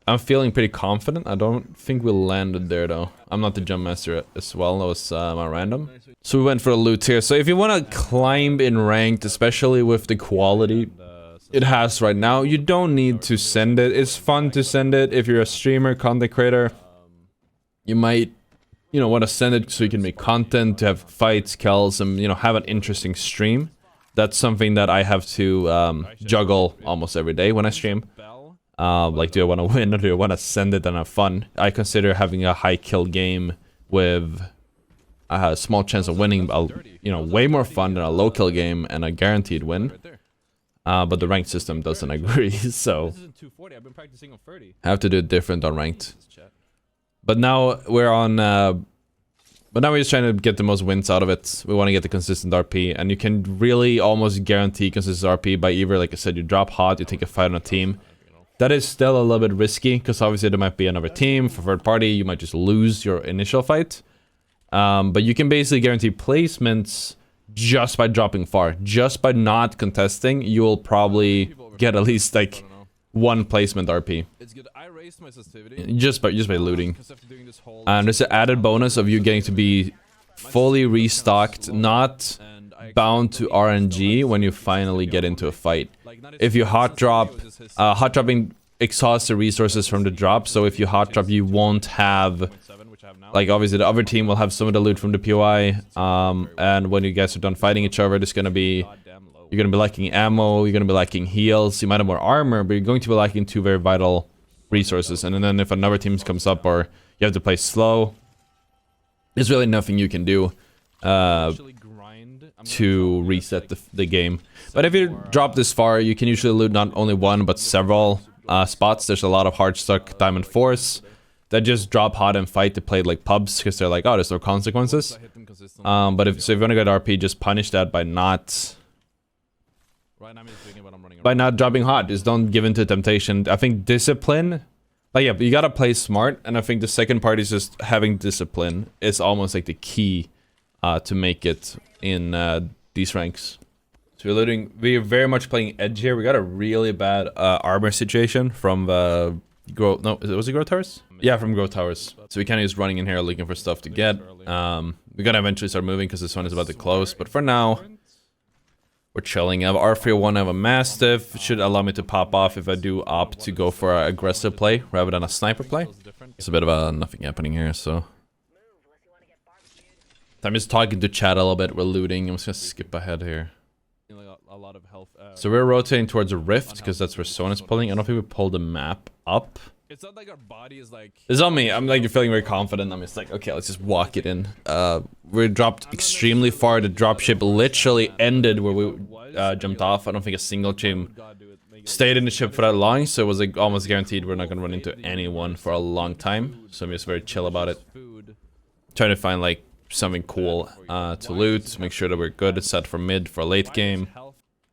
I'm feeling pretty confident. I don't think we landed there though. I'm not the jump master as well. That was my random. So we went for a loot here. So if you want to climb in ranked, especially with the quality it has right now, you don't need to send it. It's fun to send it if you're a streamer, content creator. You might, you know, want to send it so you can make content, to have fights, kills, and, you know, have an interesting stream. That's something that I have to juggle almost every day when I stream. Like, do I want to win or do I want to send it and have fun? I consider having a high kill game with a small chance of winning, you know, way more fun than a low kill game and a guaranteed win. But the ranked system doesn't agree, so I have to do it different on ranked. But now we're on, but now we're just trying to get the most wins out of it. We want to get the consistent RP, and you can really almost guarantee consistent RP by either, like I said, you drop hot, you take a fight on a team. That is still a little bit risky, because obviously there might be another team, for third party, you might just lose your initial fight. But you can basically guarantee placements just by dropping far. Just by not contesting, you will probably get at least like 1 placement RP. Just by looting. And there's an added bonus of you getting to be fully restocked, not bound to RNG when you finally get into a fight. If you hot drop, hot dropping exhausts the resources from the drop, so if you hot drop you won't have, like, obviously the other team will have some of the loot from the POI, and when you guys are done fighting each other, there's gonna be, you're gonna be lacking ammo, you're gonna be lacking heals, you might have more armor, but you're going to be lacking 2 very vital resources. And then if another team comes up or you have to play slow, there's really nothing you can do to reset the game. But if you drop this far, you can usually loot not only 1 but several spots. There's a lot of hard stuck Diamond Force that just drop hot and fight to play like pubs, because they're like, oh, there's no consequences. But if you want to get RP, just punish that by not dropping hot. Just don't give in to temptation. I think discipline, like, yeah, but you gotta play smart, and I think the second part is just having discipline. It's almost like the key to make it in these ranks. So we're very much playing edge here. We got a really bad armor situation from the was it Grow Towers? Yeah, from Grow Towers. So we kind of just running in here looking for stuff to get. We're gonna eventually start moving because this one is about to close, but for now We're chilling. I have R301, I have a Mastiff. Should allow me to pop off if I do opt to go for an aggressive play rather than a sniper play. It's a bit of a nothing happening here, so... I'm just talking to chat a little bit, we're looting. I'm just gonna skip ahead here. So we're rotating towards a rift, because that's where Son is pulling. I don't think we pulled the map up. It's not like our body is like... It's on me. I'm like feeling very confident. I'm just like, okay, let's just walk it in. We dropped extremely far. The dropship literally ended where we jumped off. I don't think a single team stayed in the ship for that long, so it was like almost guaranteed we're not gonna run into anyone for a long time. So I'm just very chill about it. Trying to find like something cool to loot, make sure that we're good set for mid for late game.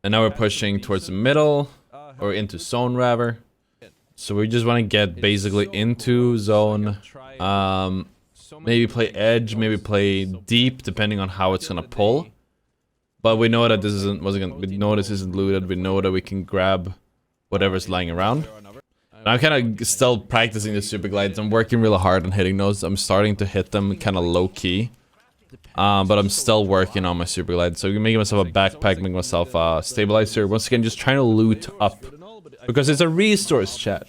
And now we're pushing towards the middle, or into zone rather. So we just want to get basically into zone, maybe play edge, maybe play deep, depending on how it's gonna pull. But we know that this isn't looted. We know that we can grab whatever's lying around. And I'm kind of still practicing the super glides. I'm working really hard on hitting those. I'm starting to hit them kind of low key, but I'm still working on my super glide. So I'm making myself a backpack, making myself a stabilizer. Once again, just trying to loot up. Because it's a resource, chat.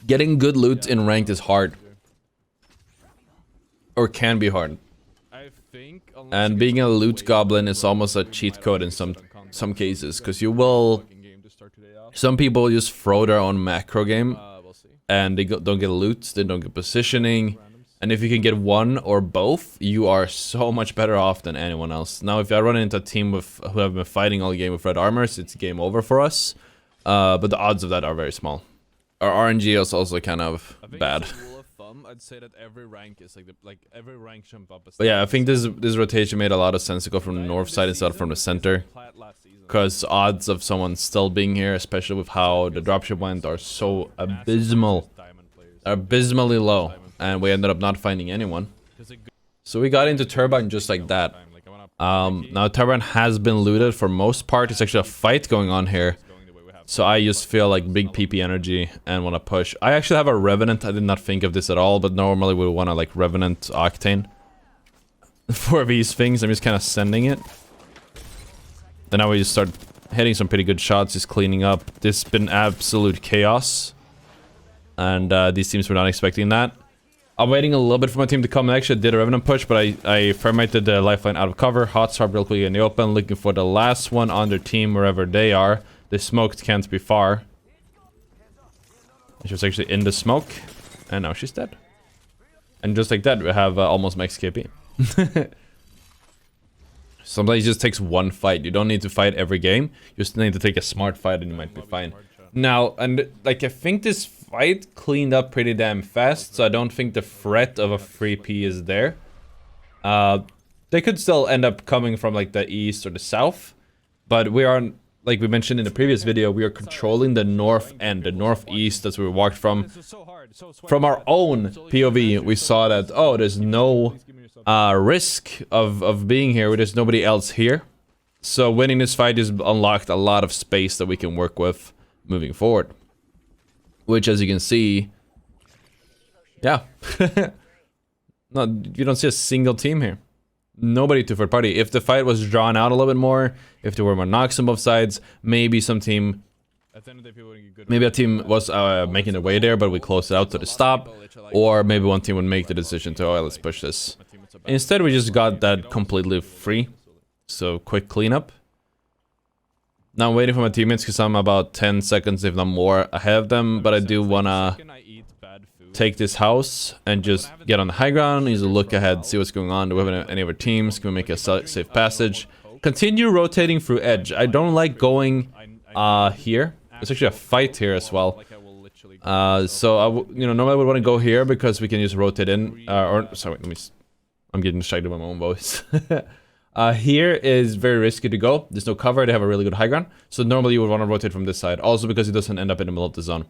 Getting good loot in ranked is hard. Or can be hard. And being a loot goblin is almost a cheat code in some cases. Because you will... Some people just throw their own macro game. And they don't get loot, they don't get positioning. And if you can get one or both, you are so much better off than anyone else. Now, if I run into a team who have been fighting all game with red armors, it's game over for us. But the odds of that are very small. Our RNG is also kind of bad. I'd say that every rank is like every rank jump up. But yeah, I think this rotation made a lot of sense to go from the north side instead of from the center. Because odds of someone still being here, especially with how the dropship went, are so abysmal. Abysmally low. And we ended up not finding anyone. So we got into Turbine just like that. Now Turbine has been looted for most part. It's actually a fight going on here. So I just feel like big PP energy and want to push. I actually have a Revenant. I did not think of this at all, but normally we want to like Revenant Octane for these things. I'm just kind of sending it. Then now we just start hitting some pretty good shots, just cleaning up. This has been absolute chaos. And these teams were not expecting that. I'm waiting a little bit for my team to come. I actually did a Revenant push, but I fermated the lifeline out of cover. Hot swap real quick in the open, looking for the last one on their team wherever they are. The smoked can't be far. She was actually in the smoke, and now she's dead. And just like that, we have almost max KP. Sometimes it just takes one fight. You don't need to fight every game. You just need to take a smart fight and you might be fine. Now, and like I think this fight cleaned up pretty damn fast, so I don't think the threat of a free P is there. They could still end up coming from like the east or the south, but we are, like we mentioned in the previous video, we are controlling the north end, the northeast. That's where we walked from. From our own POV, we saw that, oh, there's no risk of being here. There's nobody else here. So winning this fight has unlocked a lot of space that we can work with moving forward. Which, as you can see, yeah. No, you don't see a single team here. Nobody to third party. If the fight was drawn out a little bit more, if there were more knocks on both sides, maybe some team... Maybe a team was making their way there, but we closed it out to the stop. Or maybe one team would make the decision to, oh, let's push this. Instead, we just got that completely free. So, quick cleanup. Now I'm waiting for my teammates because I'm about 10 seconds, if not more, ahead of them. But I do want to take this house and just get on the high ground. Use a look ahead, see what's going on. Do we have any other teams? Can we make a safe passage? Continue rotating through edge. I don't like going here. There's actually a fight here as well. So normally I would want to go here because we can just rotate in. Sorry, I'm getting distracted by my own voice. Here is very risky to go. There's no cover. They have a really good high ground. So normally you would want to rotate from this side. Also because it doesn't end up in the middle of the zone.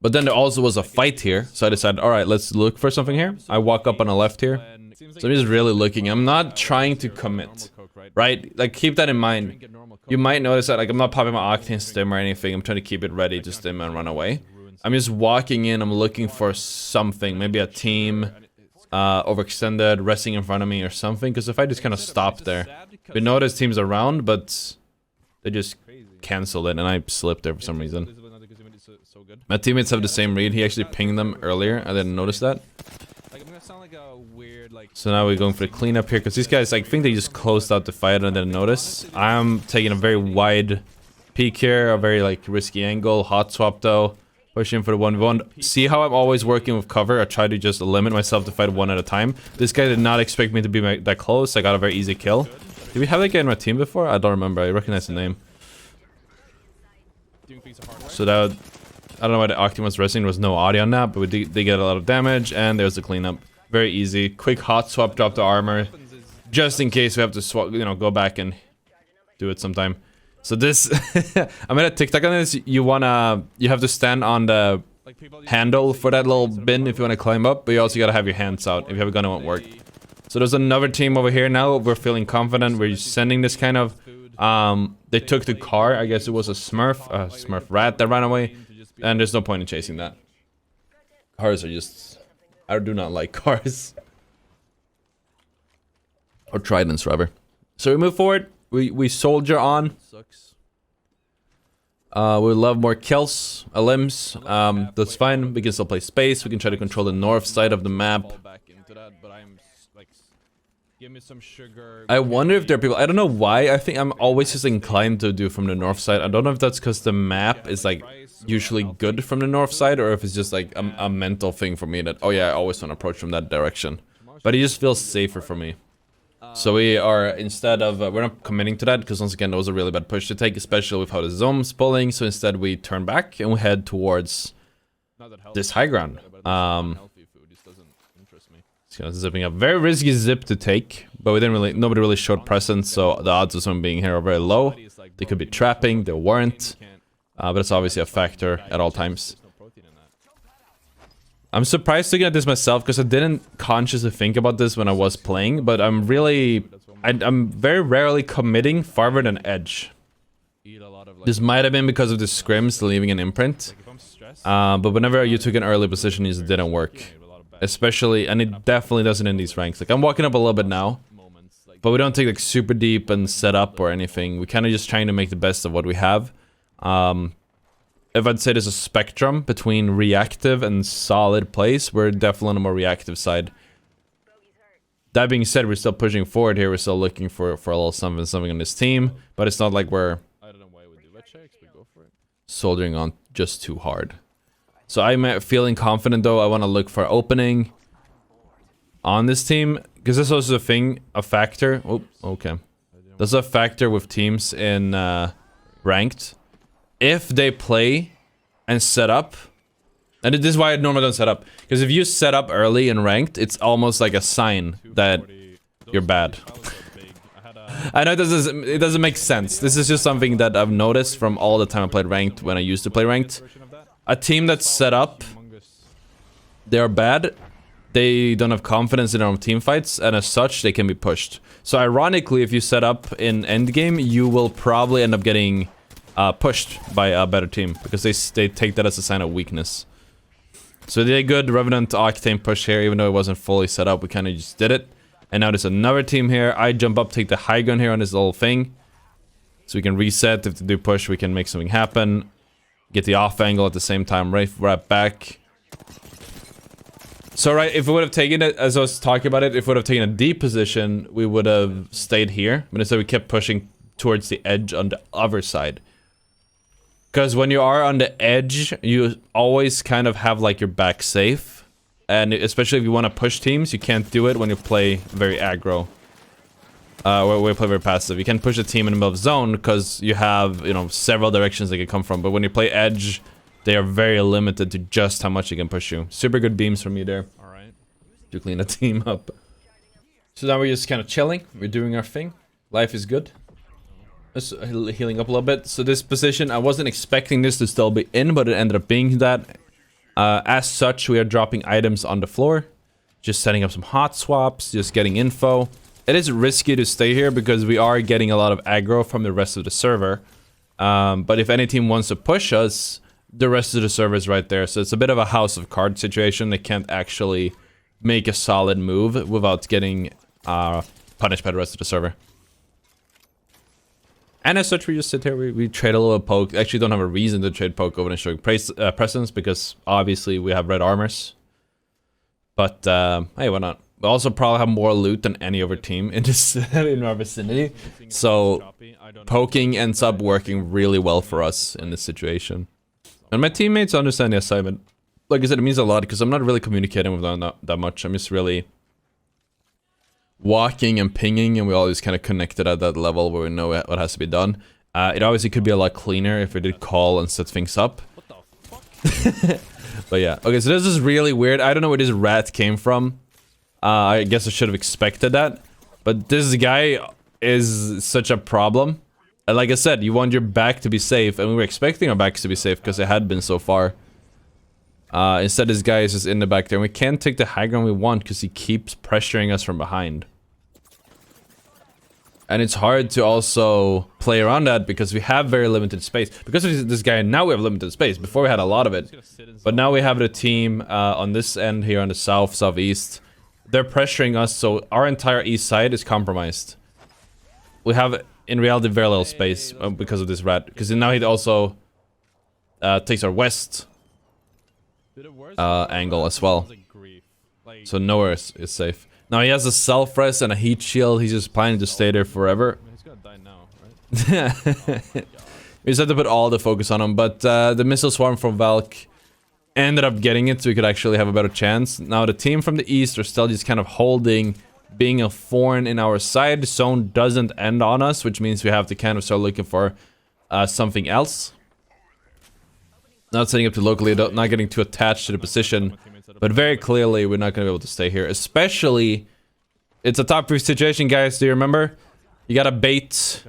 But then there also was a fight here. So I decided, alright, let's look for something here. I walk up on the left here. So I'm just really looking. I'm not trying to commit. Right? Like, keep that in mind. You might notice that, like, I'm not popping my Octane stim or anything. I'm trying to keep it ready to stim and run away. I'm just walking in. I'm looking for something. Maybe a team. overextended, resting in front of me or something. Because if I just kind of stop there, we know there's teams around, but they just canceled it and I slipped there for some reason. My teammates have the same read. He actually pinged them earlier. I didn't notice that. So now we're going for the cleanup here because these guys, I think they just closed out the fight and I didn't notice. I'm taking a very wide peek here, a very like risky angle. Hot swap though. Pushing for the 1v1. See how I'm always working with cover? I try to just limit myself to fight one at a time. This guy did not expect me to be that close. I got a very easy kill. Did we have that guy in my team before? I don't remember. I recognize the name. So that, I don't know why the Ottr was resting. There was no audio on that, but we did get a lot of damage, and there's the cleanup. Very easy. Quick hot swap, drop the armor, just in case we have to swap, you know, go back and do it sometime. So this, I made a TikTok on this. You have to stand on the handle for that little bin if you want to climb up, but you also gotta have your hands out. If you have a gun, it won't work. So there's another team over here now. We're feeling confident. We're sending this kind of. They took the car. I guess it was a Smurf rat that ran away, and there's no point in chasing that. Cars are just. I do not like cars. Or tridents, rather. So we move forward. We soldier on. We love more kills, limbs. That's fine. We can still play space. We can try to control the north side of the map. I wonder if there are people. I don't know why. I think I'm always just inclined to do from the north side. I don't know if that's because the map is like usually good from the north side, or if it's just like a mental thing for me that, oh yeah, I always want to approach from that direction. But it just feels safer for me. So we are, instead of, we're not committing to that, because once again, that was a really bad push to take, especially with how the zone's pulling. So instead we turn back and we head towards this high ground. It's kind of zipping up. Very risky zip to take, but we didn't really, nobody really showed presence, so the odds of someone being here are very low. They could be trapping, they weren't. But it's obviously a factor at all times. I'm surprised looking at this myself because I didn't consciously think about this when I was playing, but I'm really... I'm very rarely committing farther than edge. This might have been because of the scrims leaving an imprint. But whenever you took an early position, it didn't work. Especially, and it definitely doesn't in these ranks. Like, I'm walking up a little bit now, but we don't take like super deep and set up or anything. We kind of just trying to make the best of what we have. If I'd say there's a spectrum between reactive and solid plays, we're definitely on the more reactive side. That being said, we're still pushing forward here. We're still looking for a little something on this team, but it's not like we're soldiering on just too hard. So I'm feeling confident though. I want to look for opening on this team, because this is also a factor. Oh, okay. There's a factor with teams in ranked. If they play and set up, and this is why I normally don't set up, because if you set up early in ranked, it's almost like a sign that you're bad. I know it doesn't make sense. This is just something that I've noticed from all the time I played ranked when I used to play ranked. A team that's set up, they're bad. They don't have confidence in their own team fights, and as such, they can be pushed. So ironically, if you set up in endgame, you will probably end up getting pushed by a better team, because they take that as a sign of weakness. So they did good Revenant Octane push here, even though it wasn't fully set up. We kind of just did it. And now there's another team here. I jump up, take the high gun here on this little thing, so we can reset. If they do push, we can make something happen. Get the off angle at the same time, right back. So right, if we would have taken it, as I was talking about it, if we would have taken a deep position, we would have stayed here. But instead we kept pushing towards the edge on the other side. Because when you are on the edge, you always kind of have like your back safe. And especially if you want to push teams, you can't do it when you play very aggro. Where we play very passive. You can push a team in the middle of zone because you have, you know, several directions they can come from. But when you play edge, they are very limited to just how much you can push you. Super good beams from you there. Alright. To clean the team up. So now we're just kind of chilling. We're doing our thing. Life is good. Just healing up a little bit. So this position, I wasn't expecting this to still be in, but it ended up being that. As such, we are dropping items on the floor. Just setting up some hot swaps. Just getting info. It is risky to stay here because we are getting a lot of aggro from the rest of the server. But if any team wants to push us, the rest of the server is right there. So it's a bit of a house of cards situation. They can't actually make a solid move without getting punished by the rest of the server. And as such, we just sit here, we trade a little poke. Actually, don't have a reason to trade poke over and showing presence because obviously we have red armors. But hey, why not? We also probably have more loot than any other team in this in our vicinity. So poking ends up working really well for us in this situation. And my teammates understand the assignment. Like I said, it means a lot because I'm not really communicating with them that much. I'm just really walking and pinging, and we always kind of connected at that level where we know what has to be done. It obviously could be a lot cleaner if we did call and set things up. What the fuck? But yeah, okay, so this is really weird. I don't know where this rat came from. I guess I should have expected that. But this guy is such a problem. And like I said, you want your back to be safe, and we were expecting our backs to be safe because it had been so far. Instead, this guy is just in the back there, and we can't take the high ground we want because he keeps pressuring us from behind. And it's hard to also play around that because we have very limited space. Because of this guy, now we have limited space. Before we had a lot of it. But now we have the team on this end here on the south, southeast. They're pressuring us, so our entire east side is compromised. We have, in reality, very little space because of this rat. Because now he also takes our west angle as well. So nowhere is safe. Now he has a self-res and a heat shield. He's just planning to stay there forever. He's gonna die now, right? We just had to put all the focus on him. But the missile swarm from Valk ended up getting it, so we could actually have a better chance. Now the team from the east are still just kind of holding, being a thorn in our side. Zone doesn't end on us, which means we have to kind of start looking for something else. Not setting up too locally, not getting too attached to the position. But very clearly, we're not going to be able to stay here. Especially, it's a top 3 situation, guys. Do you remember? You gotta bait.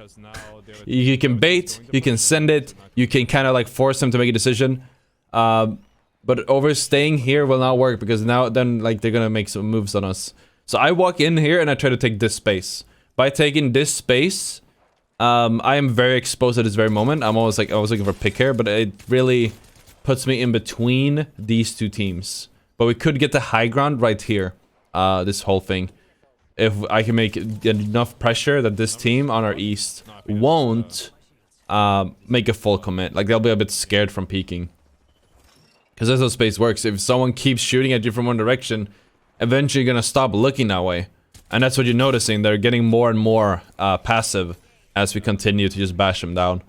You can bait, you can send it, you can kind of like force them to make a decision. But overstaying here will not work because now then like they're gonna make some moves on us. So I walk in here and I try to take this space. By taking this space, I am very exposed at this very moment. I'm always like, I was looking for pick here, but it really puts me in between these two teams. But we could get the high ground right here, this whole thing. If I can make enough pressure that this team on our east won't make a full commit. Like, they'll be a bit scared from peeking. Because that's how space works. If someone keeps shooting at you from one direction, eventually you're gonna stop looking that way. And that's what you're noticing. They're getting more and more passive as we continue to just bash them down.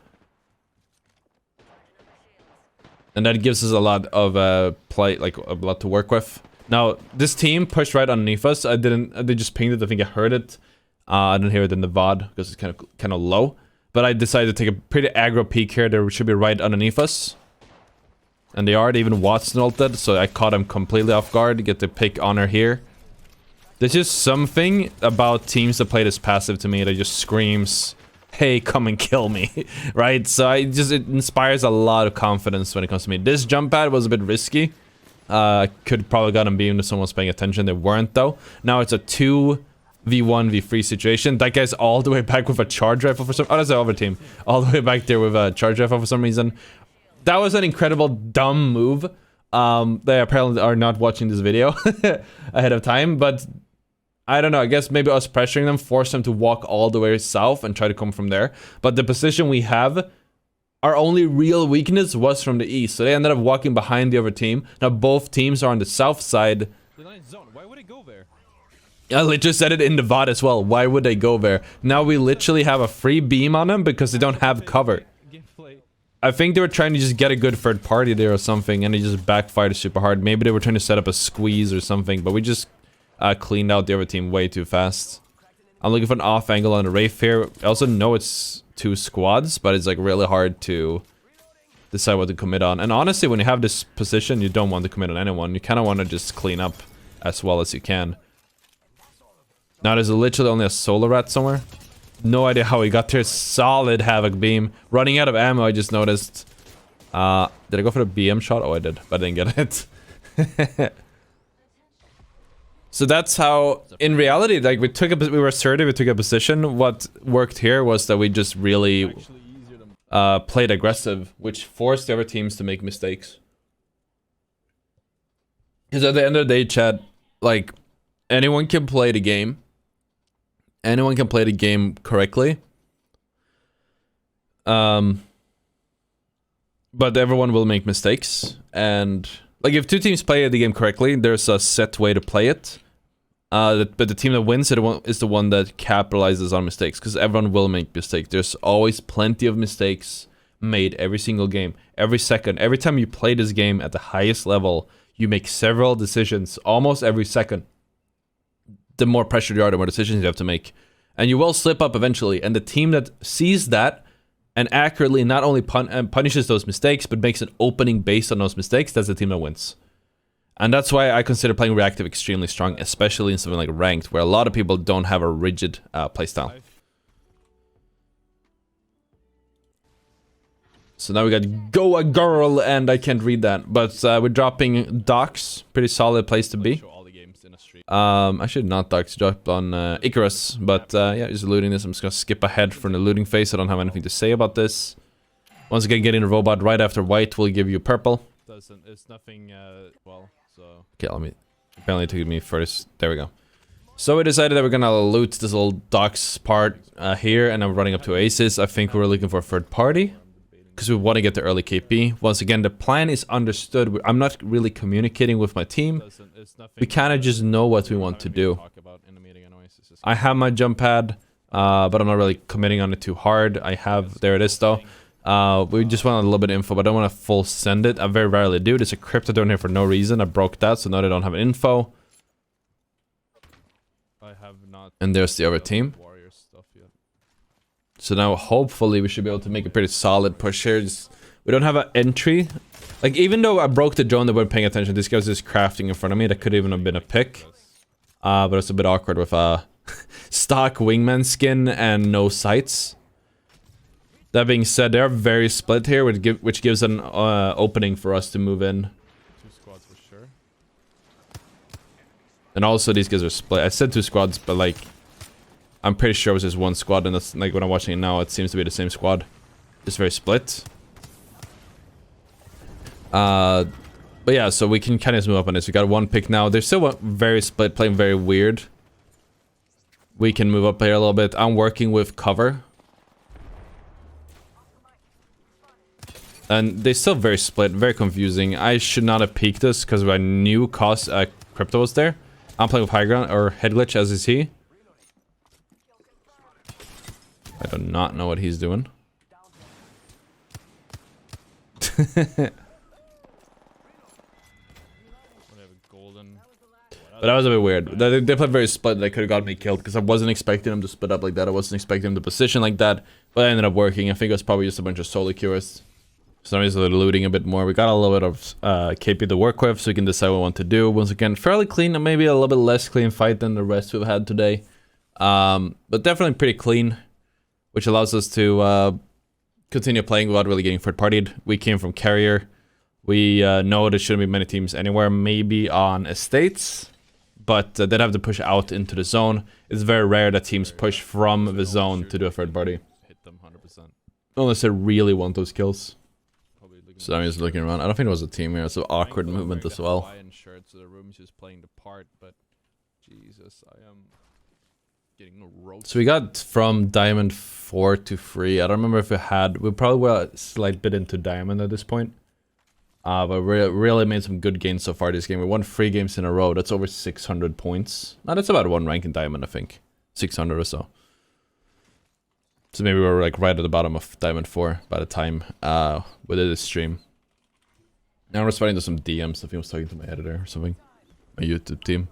And that gives us a lot of play, like a lot to work with. Now, this team pushed right underneath us. They just pinged it. I think I heard it. I didn't hear it in the VOD because it's kind of low. But I decided to take a pretty aggro peek here. They should be right underneath us. And they are. They even Watson ulted, so I caught him completely off guard. Get the pick honor here. There's just something about teams that play this passive to me that just screams, hey, come and kill me, right? So it inspires a lot of confidence when it comes to me. This jump pad was a bit risky. Could probably got him beamed if someone was paying attention. They weren't, though. Now it's a 2v1, v3 situation. That guy's all the way back with a charge rifle for some... Oh, that's the other team. All the way back there with a charge rifle for some reason. That was an incredible dumb move. They apparently are not watching this video ahead of time, but... I don't know, I guess maybe us pressuring them forced them to walk all the way south and try to come from there. But the position we have, our only real weakness was from the east. So they ended up walking behind the other team. Now both teams are on the south side. Why would it go there? I literally said it in the VOD as well. Why would they go there? Now we literally have a free beam on them because they don't have cover. I think they were trying to just get a good third party there or something, and it just backfired super hard. Maybe they were trying to set up a squeeze or something, but we just... cleaned out the other team way too fast. I'm looking for an off angle on the Wraith here. I also know it's 2 squads, but it's like really hard to decide what to commit on. And honestly, when you have this position, you don't want to commit on anyone. You kind of want to just clean up as well as you can. Now there's literally only a solar rat somewhere. No idea how he got there. Solid Havoc beam. Running out of ammo, I just noticed. Did I go for the BM shot? Oh, I did, but I didn't get it. So that's how, in reality, like we were assertive, we took a position. What worked here was that we just really played aggressive, which forced the other teams to make mistakes. Because at the end of the day, chat, like, anyone can play the game. Anyone can play the game correctly. But everyone will make mistakes. And, like, if two teams play the game correctly, there's a set way to play it. But the team that wins is the one that capitalizes on mistakes. Because everyone will make mistakes. There's always plenty of mistakes made every single game. Every second. Every time you play this game at the highest level, you make several decisions almost every second. The more pressure you are, the more decisions you have to make. And you will slip up eventually. And the team that sees that and accurately not only punishes those mistakes, but makes an opening based on those mistakes, that's the team that wins. And that's why I consider playing reactive extremely strong, especially in something like ranked, where a lot of people don't have a rigid playstyle. So now we got Go a Girl, and I can't read that. But we're dropping Docks. Pretty solid place to be. I should not Docks, drop on Icarus. But yeah, just looting this. I'm just gonna skip ahead from the looting phase. I don't have anything to say about this. Once again, getting a robot right after white will give you purple. It's nothing, well, so... Okay, let me... Apparently it took me first. There we go. So we decided that we're gonna loot this little Docks part here, and I'm running up to Oasis. I think we're looking for a third party, because we want to get the early KP. Once again, the plan is understood. I'm not really communicating with my team. We kind of just know what we want to do. I have my jump pad, but I'm not really committing on it too hard. I have... There it is, though. We just want a little bit of info, but I don't want to full send it. I very rarely do. There's a crypto down here for no reason. I broke that, so now they don't have an info. And there's the other team. So now, hopefully, we should be able to make a pretty solid push here. We don't have an entry. Like, even though I broke the drone, they weren't paying attention. This guy's just crafting in front of me. That could even have been a pick. But it's a bit awkward with a stock wingman skin and no sights. That being said, they're very split here, which gives an opening for us to move in. 2 squads for sure. And also, these guys are split. I said 2 squads, but like, I'm pretty sure it was just 1 squad, and that's like when I'm watching it now, it seems to be the same squad. It's very split. But yeah, so we can kind of move up on this. We got 1 pick now. They're still very split, playing very weird. We can move up here a little bit. I'm working with cover. And they're still very split, very confusing. I should not have peeked this because I knew crypto was there. I'm playing with high ground, or head glitch, as is he. I do not know what he's doing. But that was a bit weird. They played very split. They could have got me killed because I wasn't expecting them to split up like that. I wasn't expecting them to position like that. But it ended up working. I think it was probably just a bunch of solo curists. So now they're looting a bit more. We got a little bit of KP to work with, so we can decide what we want to do. Once again, fairly clean, and maybe a little bit less clean fight than the rest we've had today. But definitely pretty clean, which allows us to continue playing without really getting third-partied. We came from carrier. We know there shouldn't be many teams anywhere, maybe on estates, but they'd have to push out into the zone. It's very rare that teams push from the zone to do a third party. Hit them 100%. Unless they really want those kills. So I'm just looking around. I don't think it was a team here. It's an awkward movement as well. So the room's just playing the part, but Jesus, I am getting roasted. So we got from Diamond 4 to 3. I don't remember if we probably were a slight bit into Diamond at this point. But we really made some good gains so far this game. We won 3 games in a row. That's over 600 points. No, that's about 1 rank in Diamond, I think. 600 or so. So maybe we were like right at the bottom of Diamond 4 by the time we did this stream. Now I'm responding to some DMs. I think I was talking to my editor or something. My YouTube team.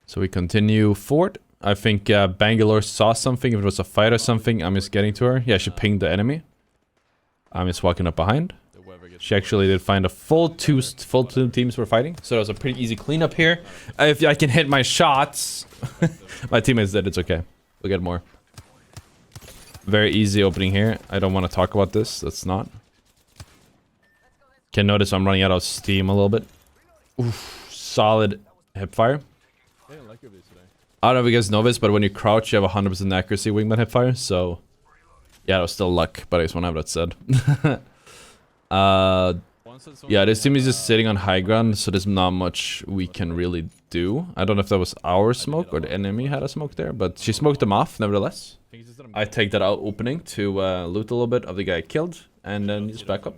So we continue forward. I think Bangalore saw something. If it was a fight or something, I'm just getting to her. Yeah, she pinged the enemy. I'm just walking up behind. She actually did find a full two teams were fighting. So it was a pretty easy cleanup here. If I can hit my shots. My teammate's dead. It's okay. We'll get more. Very easy opening here. I don't want to talk about this. Let's not. Can notice I'm running out of steam a little bit. Oof, solid hipfire. I don't know if you guys know this, but when you crouch, you have 100% accuracy wingman hipfire. So, yeah, it was still luck, but I just want to have that said. Yeah, this team is just sitting on high ground, so there's not much we can really do. I don't know if that was our smoke or the enemy had a smoke there, but she smoked them off nevertheless. I take that out opening to loot a little bit of the guy I killed, and then just back up.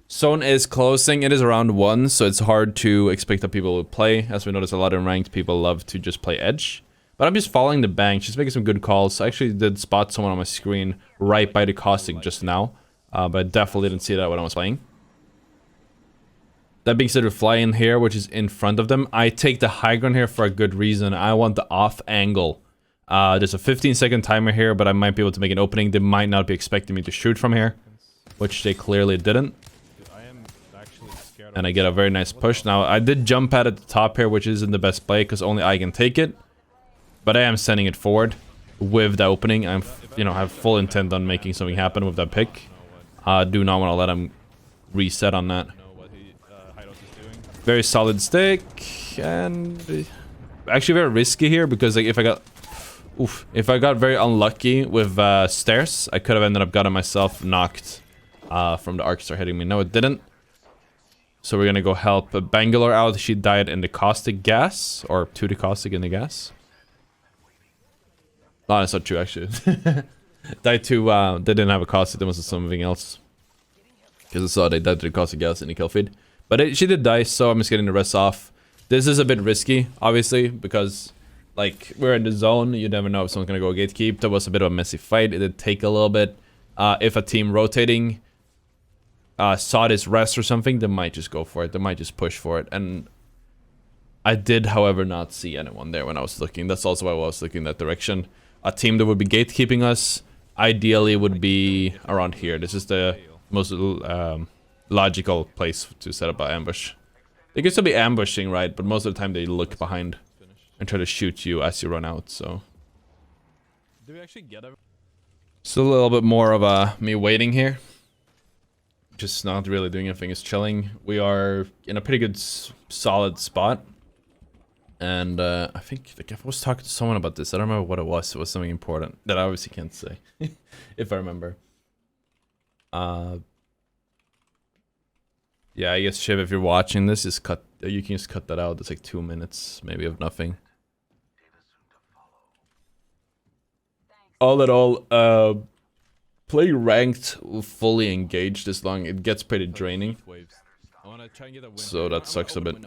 Zone is closing. It is around 1, so it's hard to expect that people will play. As we notice, a lot of ranked people love to just play edge. But I'm just following the bank. She's making some good calls. I actually did spot someone on my screen right by the caustic just now. But I definitely didn't see that when I was playing. That being said, we fly in here, which is in front of them. I take the high ground here for a good reason. I want the off angle. There's a 15-second timer here, but I might be able to make an opening. They might not be expecting me to shoot from here, which they clearly didn't. And I get a very nice push. Now, I did jump pad at the top here, which isn't the best play, because only I can take it. But I am sending it forward with the opening. I'm, have full intent on making something happen with that pick. Do not want to let him reset on that. Very solid stick, and actually very risky here, because like if I got very unlucky with stairs, I could have ended up getting myself knocked from the arc star hitting me. No, it didn't. So we're gonna go help Bangalore out. She died in the caustic gas, or to the caustic in the gas. No, that's not true actually. Died to, they didn't have a caustic, there was something else. Because I saw they died to the caustic gas in the kill feed. But she did die, so I'm just getting the rest off. This is a bit risky, obviously, because, like, we're in the zone. You never know if someone's gonna go gatekeep. That was a bit of a messy fight. It did take a little bit. If a team rotating saw this rest or something, they might just go for it. They might just push for it. And I did, however, not see anyone there when I was looking. That's also why I was looking that direction. A team that would be gatekeeping us, ideally, would be around here. This is the most logical place to set up an ambush. They can still be ambushing, right? But most of the time they look behind and try to shoot you as you run out, so. Do we actually get a... Still a little bit more of me waiting here. Just not really doing anything, is chilling. We are in a pretty good, solid spot. And I think, like, I was talking to someone about this. I don't remember what it was. It was something important that I obviously can't say, if I remember. Yeah, I guess, Shiv, if you're watching this, just cut. You can just cut that out. It's like 2 minutes, maybe, of nothing. All in all, playing ranked fully engaged this long, it gets pretty draining. So that sucks a bit.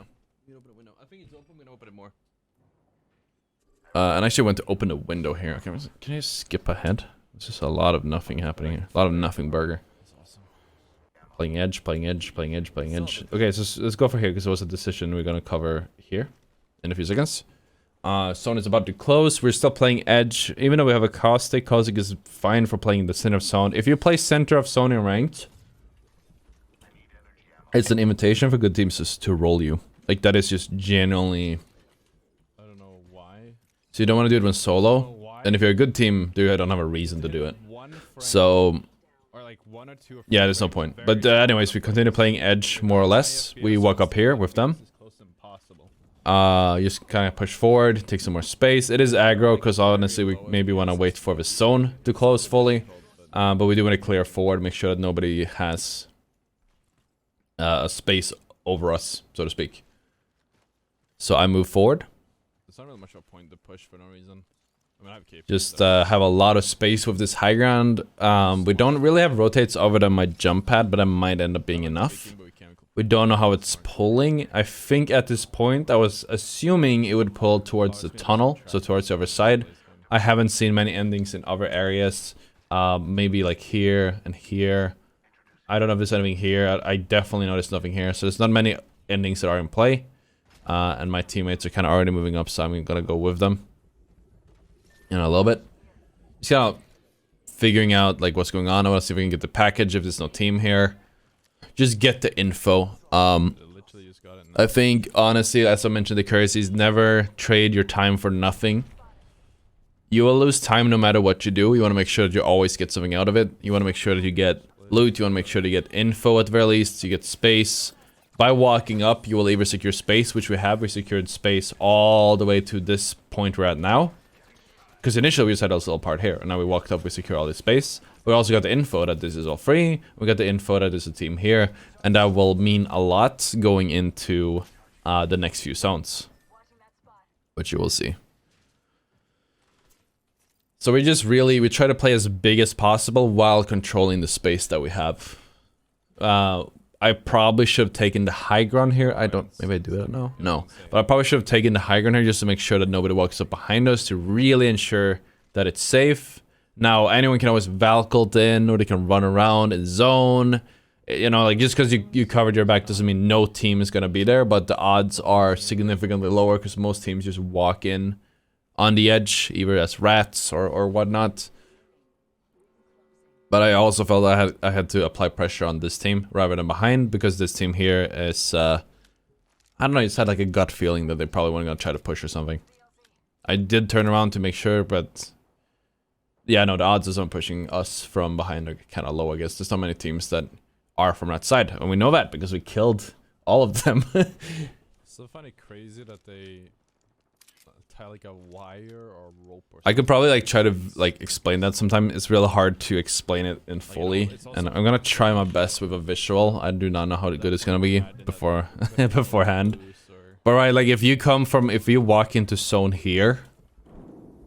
And I actually went to open the window here. Okay, can I skip ahead? There's just a lot of nothing happening here. A lot of nothing burger. Playing edge, playing edge, playing edge, playing edge. Okay, so let's go for here, because it was a decision we're gonna cover here in a few seconds. Zone is about to close. We're still playing edge. Even though we have a caustic, caustic is fine for playing the center of zone. If you play center of zone in ranked, it's an invitation for good teams to roll you. Like, that is just genuinely... I don't know why. So you don't want to do it when solo. And if you're a good team, you don't have a reason to do it. So... yeah, there's no point. But anyways, we continue playing edge more or less. We walk up here with them. Just kind of push forward, take some more space. It is aggro, because honestly we maybe want to wait for the zone to close fully. But we do want to clear forward, make sure that nobody has a space over us, so to speak. So I move forward. It's not really much of a point to push for no reason. I mean, I have KP, just have a lot of space with this high ground. We don't really have rotates over than my jump pad, but that might end up being enough. We don't know how it's pulling. I think at this point, I was assuming it would pull towards the tunnel, so towards the other side. I haven't seen many endings in other areas. Maybe like here and here. I don't know if there's anything here. I definitely noticed nothing here. So there's not many endings that are in play. And my teammates are kind of already moving up, so I'm gonna go with them. In a little bit. Just kind of figuring out like what's going on. I want to see if we can get the package if there's no team here. Just get the info. I think, honestly, as I mentioned, the courtesies, never trade your time for nothing. You will lose time no matter what you do. You want to make sure that you always get something out of it. You want to make sure that you get loot. You want to make sure to get info at the very least. You get space. By walking up, you will either secure space, which we have. We secured space all the way to this point we're at now. Because initially we just had a little part here, and now we walked up, we secure all this space. We also got the info that this is all free. We got the info that there's a team here. And that will mean a lot going into the next few zones. Which you will see. So we try to play as big as possible while controlling the space that we have. I probably should have taken the high ground here. Maybe I do that now? No. But I probably should have taken the high ground here just to make sure that nobody walks up behind us to really ensure that it's safe. Now, anyone can always Valcult in, or they can run around and zone. You know, like, just because you covered your back doesn't mean no team is going to be there, but the odds are significantly lower because most teams just walk in on the edge, either as rats or whatnot. But I also felt I had to apply pressure on this team rather than behind, because this team here is, I don't know, I just had like a gut feeling that they probably weren't going to try to push or something. I did turn around to make sure, but yeah, no, the odds of someone pushing us from behind are kind of low, I guess. There's not many teams that are from that side, and we know that because we killed all of them. So I find it crazy that they tie like a wire or rope or something. I could probably like try to like explain that sometime. It's really hard to explain it in fully, and I'm gonna try my best with a visual. I do not know how good it's gonna be beforehand. But right, like if you walk into zone here,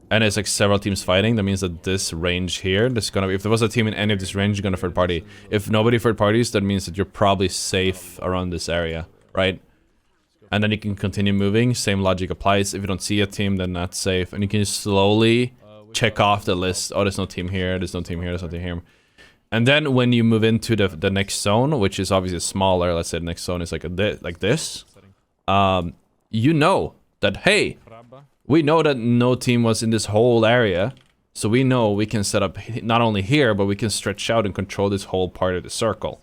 and it's like several teams fighting, that means that this range here, if there was a team in any of this range, you're gonna third party. If nobody third parties, that means that you're probably safe around this area, right? And then you can continue moving. Same logic applies. If you don't see a team, then that's safe. And you can slowly check off the list. Oh, there's no team here. There's no team here. There's no team here. And then when you move into the next zone, which is obviously smaller, let's say the next zone is like this. You know that, hey, we know that no team was in this whole area. So we know we can set up not only here, but we can stretch out and control this whole part of the circle.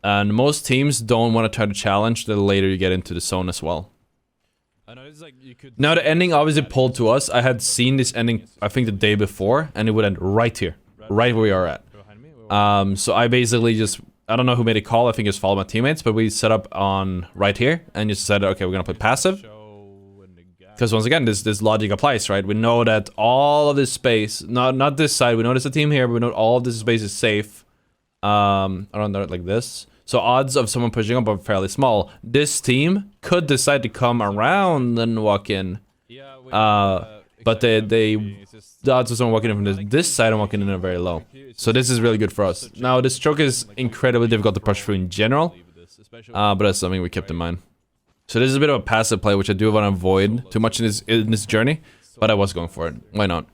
And most teams don't want to try to challenge the later you get into the zone as well. I know, it's like you could now the ending obviously pulled to us. I had seen this ending, I think the day before, and it would end right here. Right where we are at. So I basically just, I don't know who made a call, I think it was followed my teammates, but we set up on right here, and just said, okay, we're gonna play passive. Because once again, this logic applies, right? We know that all of this space, not this side, we know there's a team here, but we know all of this space is safe. Around there like this. So odds of someone pushing up are fairly small. This team could decide to come around and walk in. But the odds of someone walking in from this side and walking in are very low. So this is really good for us. Now this choke is incredibly difficult to push through in general. But that's something we kept in mind. So this is a bit of a passive play, which I do want to avoid too much in this journey. But I was going for it. Why not?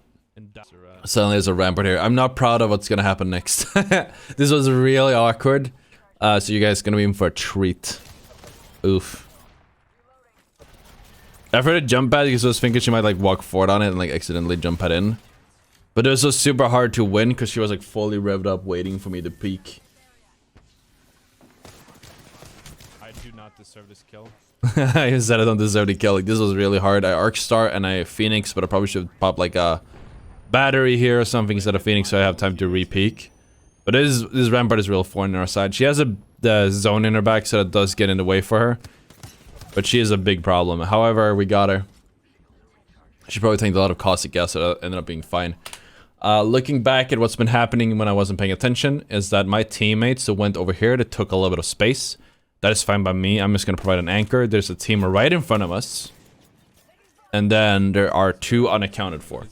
Suddenly there's a rampart here. I'm not proud of what's gonna happen next. This was really awkward. So you guys are gonna be in for a treat. Oof. I've heard a jump pad because I was thinking she might like walk forward on it and like accidentally jump pad in. But it was so super hard to win because she was like fully revved up waiting for me to peek. I do not deserve this kill. I said I don't deserve the kill. Like this was really hard. I arc star and I phoenix, but I probably should pop like a battery here or something instead of phoenix so I have time to re-peek. But this rampart is real thorn in our side. She has the zone in her back, so that does get in the way for her. But she is a big problem. However, we got her. She probably tanked a lot of caustic gas, so that ended up being fine. Looking back at what's been happening when I wasn't paying attention, is that my teammates who went over here, they took a little bit of space. That is fine by me. I'm just going to provide an anchor. There's a team right in front of us. And then there are two unaccounted for.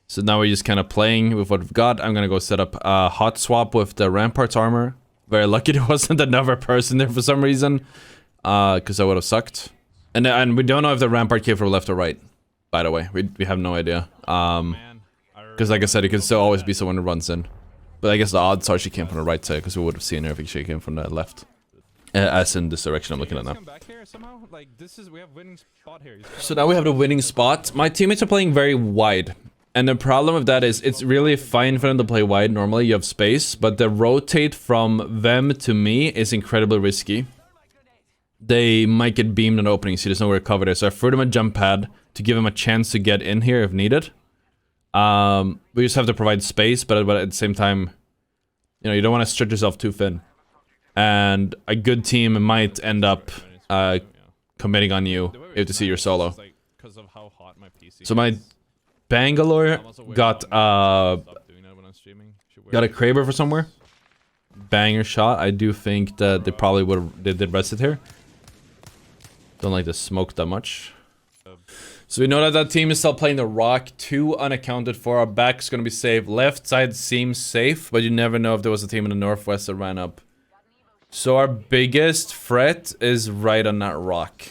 So now we're just kind of playing with what we've got. I'm gonna go set up a hot swap with the Rampart's armor. Very lucky there wasn't another person there for some reason. Because that would have sucked. And we don't know if the Rampart came from left or right. By the way, we have no idea. Because like I said, it could still always be someone who runs in. But I guess the odds are she came from the right side, because we would have seen her if she came from the left. As in this direction I'm looking at now. So now we have the winning spot. My teammates are playing very wide. And the problem with that is, it's really fine for them to play wide. Normally you have space, but the rotate from them to me is incredibly risky. They might get beamed in the opening, so there's nowhere to cover there. So I threw them a jump pad to give them a chance to get in here if needed. We just have to provide space, but at the same time, you know, you don't want to stretch yourself too thin. And a good team might end up committing on you if they see your solo. So my Bangalore got Got a Kraber for somewhere. Banger shot. I do think that they probably did rested here. Don't like the smoke that much. So we know that that team is still playing the rock. 2 unaccounted for. Our back's gonna be safe. Left side seems safe, but you never know if there was a team in the northwest that ran up. So our biggest threat is right on that rock.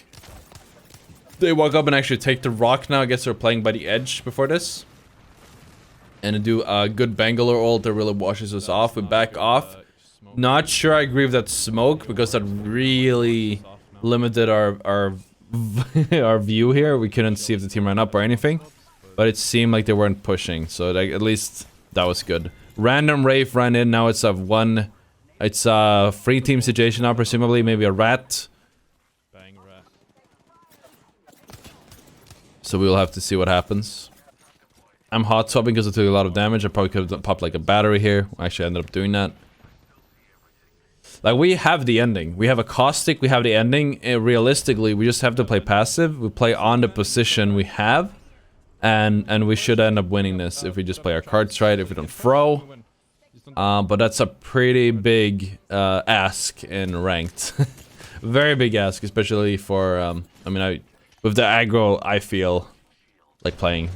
They walk up and actually take the rock now. I guess they're playing by the edge before this. And do a good Bangalore ult that really washes us off. We back off. Not sure I agree with that smoke because that really limited our our view here. We couldn't see if the team ran up or anything. But it seemed like they weren't pushing. So like, at least that was good. Random Wraith ran in. Now it's a 1... It's a free team situation now, presumably. Maybe a rat. So we'll have to see what happens. I'm hot swapping because I took a lot of damage. I probably could have popped like a battery here. Actually, I ended up doing that. Like, we have the ending. We have a caustic, we have the ending. Realistically, we just have to play passive. We play on the position we have. And we should end up winning this if we just play our cards right, if we don't throw. But that's a pretty big ask in ranked. Very big ask, especially for, I mean, with the aggro, I feel like playing.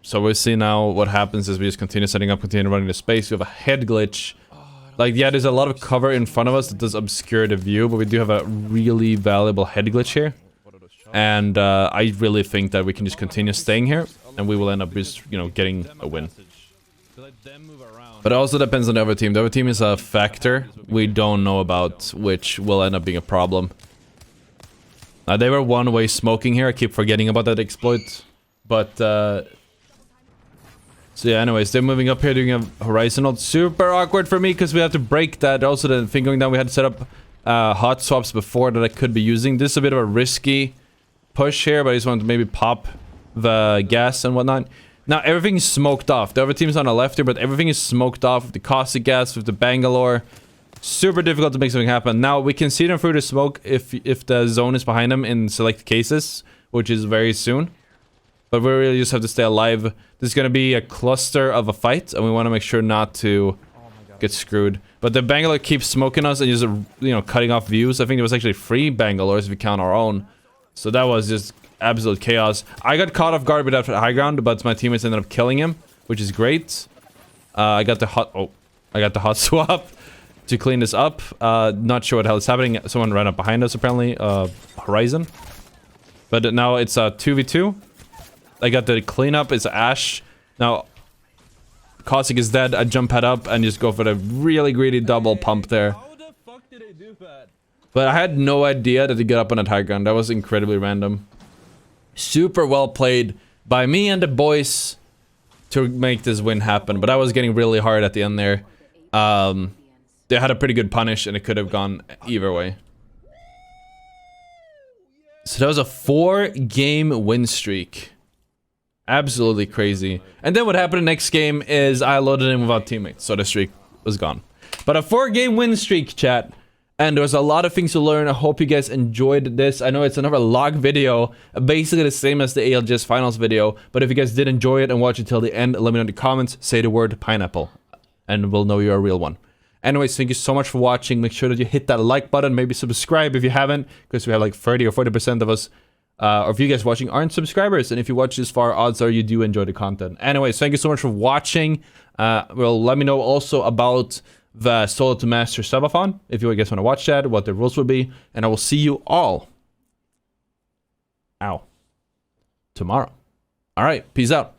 So we'll see now what happens as we just continue setting up, continue running the space. We have a head glitch. Like, yeah, there's a lot of cover in front of us that does obscure the view, but we do have a really valuable head glitch here. And I really think that we can just continue staying here, and we will end up just, you know, getting a win. But it also depends on the other team. The other team is a factor we don't know about, which will end up being a problem. They were one-way smoking here. I keep forgetting about that exploit. But, so yeah, anyways, they're moving up here, doing a horizontal. Super awkward for me, because we have to break that. Also, the thing going down, we had to set up hot swaps before that I could be using. This is a bit of a risky push here, but I just wanted to maybe pop the gas and whatnot. Now, everything is smoked off. The other team's on the left here, but everything is smoked off with the caustic gas, with the Bangalore. Super difficult to make something happen. Now, we can see them through the smoke if the zone is behind them in select cases, which is very soon. But we really just have to stay alive. This is going to be a cluster of a fight, and we want to make sure not to get screwed. But the Bangalore keeps smoking us and just, you know, cutting off views. I think there was actually 3 Bangalores if we count our own. So that was just absolute chaos. I got caught off guard with that high ground, but my teammates ended up killing him, which is great. I got the hot swap to clean this up. Not sure what the hell is happening. Someone ran up behind us apparently. Horizon. But now it's a 2v2. I got the cleanup. It's Ash. Now, Caustic is dead. I jump head up and just go for the really greedy double pump there. How the fuck did I do that? But I had no idea that they get up on that high ground. That was incredibly random. Super well played by me and the boys to make this win happen. But I was getting really hard at the end there. They had a pretty good punish and it could have gone either way. So that was a 4-game win streak. Absolutely crazy. And then what happened next game is I loaded in without teammates, so the streak was gone. But a 4-game win streak, chat. And there was a lot of things to learn. I hope you guys enjoyed this. I know it's another log video, basically the same as the ALGS finals video. But if you guys did enjoy it and watch it till the end, let me know in the comments. Say the word pineapple, and we'll know you're a real one. Anyways, thank you so much for watching. Make sure that you hit that like button. Maybe subscribe if you haven't, because we have like 30 or 40% of us, or if you guys watching aren't subscribers. And if you watch this far, odds are you do enjoy the content. Anyways, thank you so much for watching. Well, let me know also about the Solo to Master subathon, if you guys want to watch that, what the rules will be. And I will see you all tomorrow. All right, peace out.